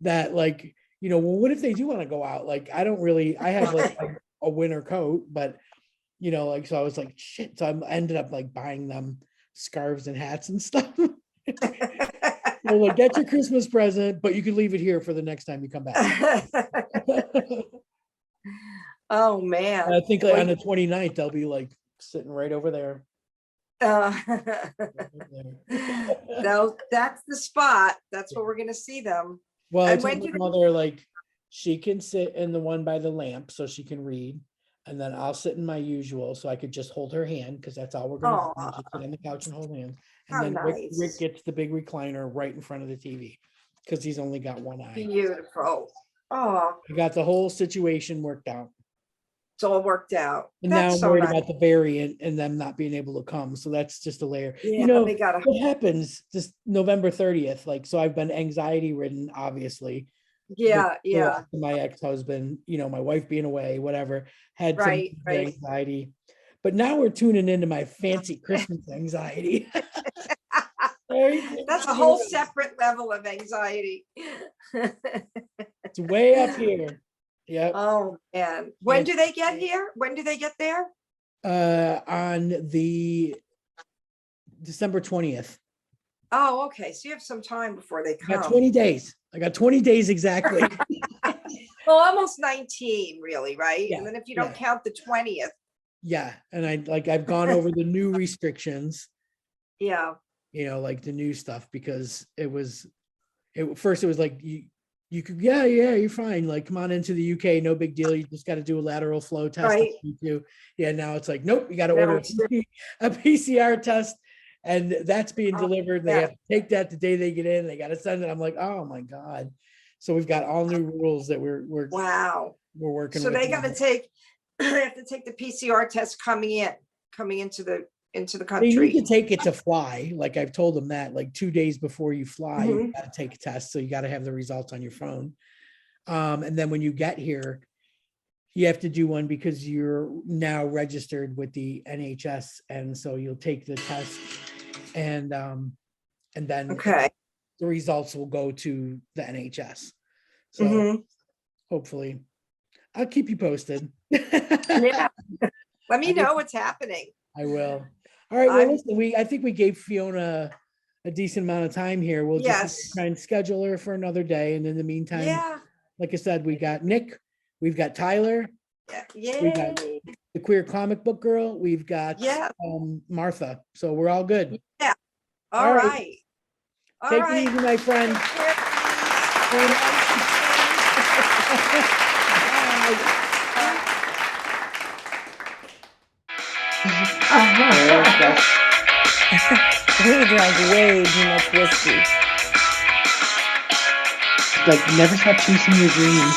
that like, well, what if they do want to go out? Like I have like a winter coat, but so I was like, shit. So I ended up like buying them scarves and hats and stuff. Well, like, get your Christmas present, but you can leave it here for the next time you come back. Oh man. I think like on the 29th, they'll be like sitting right over there. No, that's the spot. That's where we're gonna see them. Well, I told my mother like she can sit in the one by the lamp so she can read, and then I'll sit in my usual so I could just hold her hand, because that's all we're gonna do. Just sit on the couch and hold hands. And then Rick gets the big recliner right in front of the TV because he's only got one eye. Beautiful. Oh, I got the whole situation worked out. It's all worked out. And now I'm worried about the variant and them not being able to come. So that's just a layer. Yeah, what happens this November 30th? Like, so I've been anxiety ridden, obviously. Yeah. My ex-husband, my wife being away, whatever, had some anxiety. But now we're tuning into my fancy Christmas anxiety. That's a whole separate level of anxiety. It's way up here. Yeah. Oh man. When do they get here? When do they get there? On the December 20th. Oh, okay. So you have some time before they come. I got 20 days. I got 20 days exactly. Well, almost 19, really, right? Yeah, and then if you don't count the 20th. Yeah. And I've gone over the new restrictions. Yeah. Like the new stuff, because first it was like you could, you're fine. Like, come on into the UK, no big deal. You just got to do a lateral flow test. Right. Yeah. Now it's like, nope, you got to order a PCR test, and that's being delivered. They have to take that the day they get in. They got to send it. I'm like, oh my God. So we've got all new rules that we're working. So they got to take, they have to take the PCR test coming into the country. You need to take it to fly. Like I've told them that, like 2 days before you fly, you got to take a test. So you got to have the results on your phone. And then when you get here, you have to do one because you're now registered with the NHS. And so you'll take the test, and then the results will go to the NHS. So hopefully I'll keep you posted. Yeah. Let me know what's happening. I will. All right. Well, listen, I think we gave Fiona a decent amount of time here. We'll just try and schedule her for another day. And in the meantime, like I said, we got Nick, we've got Tyler, we got the queer comic book girl, we've got Martha. So we're all good. Yeah. All right. Take it easy, my friend. We drank way too much whiskey. Like, never stop chasing your dreams.